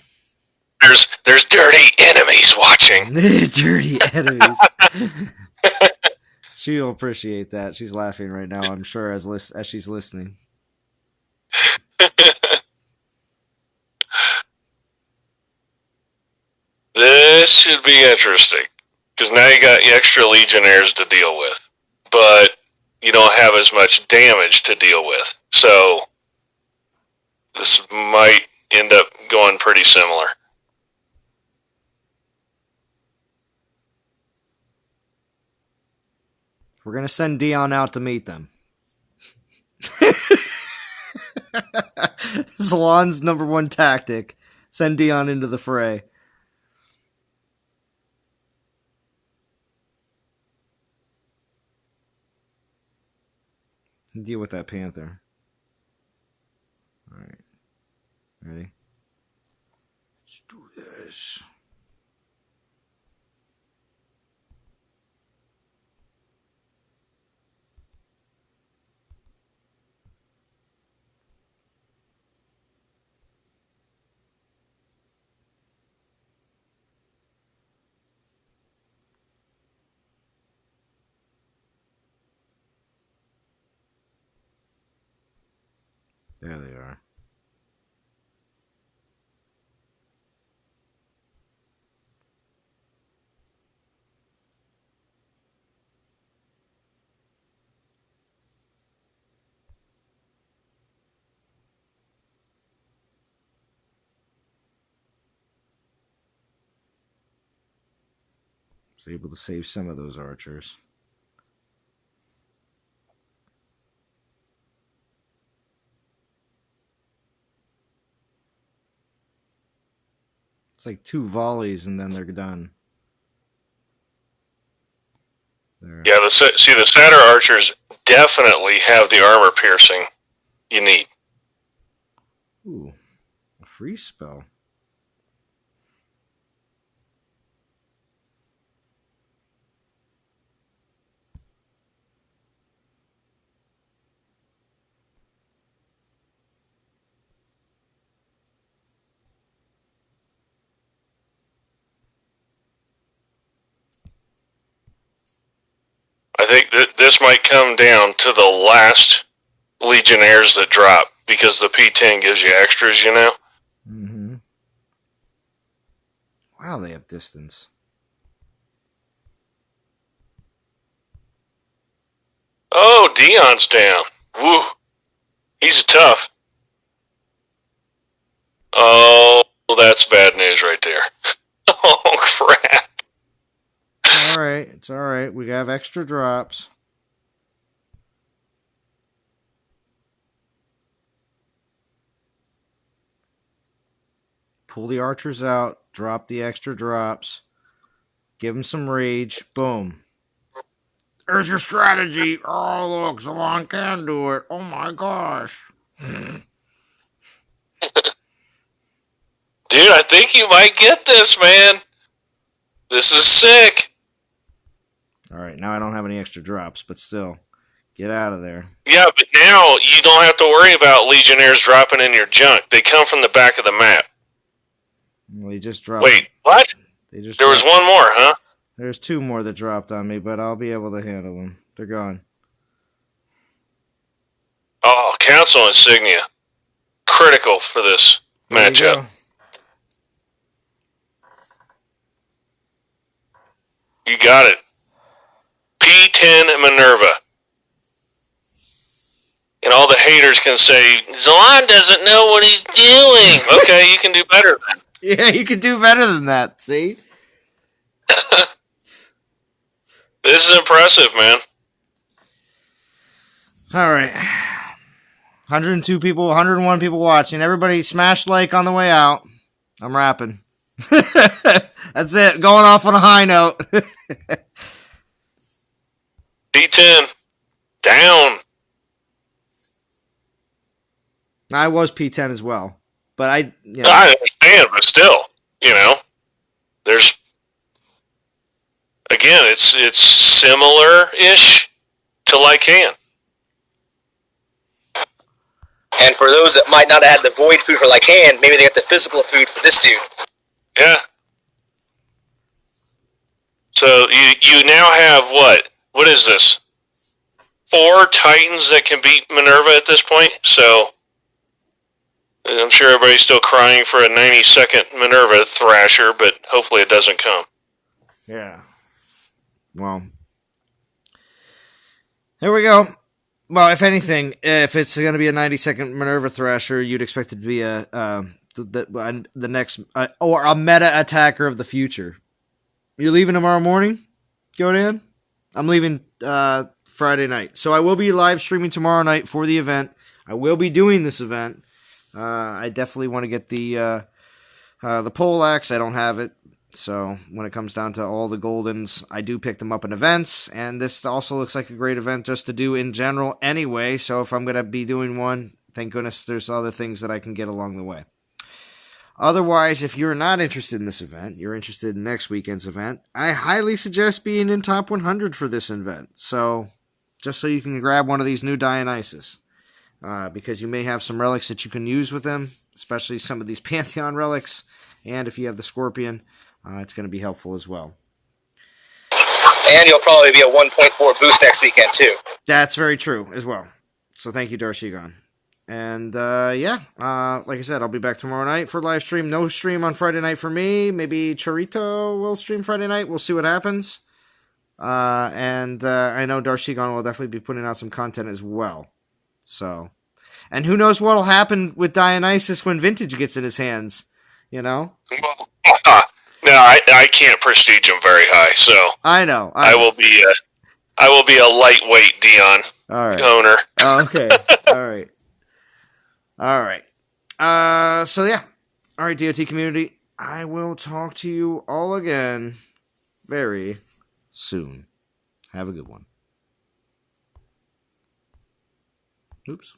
There's dirty enemies watching.
Dirty enemies. She'll appreciate that. She's laughing right now, I'm sure, as she's listening.
This should be interesting, because now you got extra legionnaires to deal with, but you don't have as much damage to deal with. So this might end up going pretty similar.
We're going to send Dion out to meet them. Salon's number one tactic. Send Dion into the fray. Deal with that panther. Alright. Ready? Let's do this. There they are. Was able to save some of those archers. It's like 2 volleys and then they're done. There.
Yeah, the Satyr archers definitely have the armor piercing you need.
Ooh, a free spell.
I think that this might come down to the last legionnaires that drop, because the P10 gives you extras, you know?
Mm-hmm. Wow, they have distance.
Dion's down. Woo. He's tough. Oh, that's bad news right there. Oh, crap.
Alright, it's alright. We have extra drops. Pull the archers out. Drop the extra drops. Give them some rage. Boom. There's your strategy. Oh, look, Zalon can do it. Oh my gosh.
Dude, I think you might get this, man. This is sick.
Alright, now I don't have any extra drops, but still. Get out of there.
Yeah, but now you don't have to worry about Legionnaires dropping in your junk. They come from the back of the map.
Well, he just dropped.
Wait, what?
There
was one more, huh?
There's 2 more that dropped on me, but I'll be able to handle them. They're gone.
Oh, Council Insignia. Critical for this matchup. You got it. P10 Minerva. And all the haters can say, Zalon doesn't know what he's doing. Okay, you can do better then.
Yeah, you can do better than that, see?
This is impressive, man.
Alright. 102 people, 101 people watching. Everybody smash like on the way out. I'm rapping. That's it. Going off on a high note.
P10. Down.
I was P10 as well. But I
understand, but still, there's, again, it's similar-ish to Lycan.
And for those that might not have had the void food for Lycan, maybe they got the physical food for this dude.
Yeah. So you now have what? What is this? 4 Titans that can beat Minerva at this point, so I'm sure everybody's still crying for a 90-second Minerva Thrasher, but hopefully it doesn't come.
Yeah. Well, there we go. Well, if anything, if it's going to be a 90-second Minerva Thrasher, you'd expect it to be the next or a meta attacker of the future. You're leaving tomorrow morning, Godan? I'm leaving Friday night, so I will be live streaming tomorrow night for the event. I will be doing this event. I definitely want to get the poleaxe. I don't have it. So when it comes down to all the Goldens, I do pick them up in events. And this also looks like a great event just to do in general anyway. So if I'm going to be doing one, thank goodness there's other things that I can get along the way. Otherwise, if you're not interested in this event, you're interested in next weekend's event, I highly suggest being in top 100 for this event. So just so you can grab one of these new Dionysus. Because you may have some relics that you can use with them, especially some of these Pantheon relics. And if you have the Scorpion, it's going to be helpful as well.
And you'll probably be a 1.4 boost next weekend, too.
That's very true as well. So thank you, Darshigon. And like I said, I'll be back tomorrow night for live stream. No stream on Friday night for me. Maybe Charito will stream Friday night. We'll see what happens. And I know Darshigon will definitely be putting out some content as well. So, and who knows what'll happen with Dionysus when Vintage gets in his hands,
No, I can't prestige him very high, so
I know.
I will be a lightweight Dion owner.
Okay. All right. So yeah. All right, DOT community. I will talk to you all again very soon. Have a good one. Oops.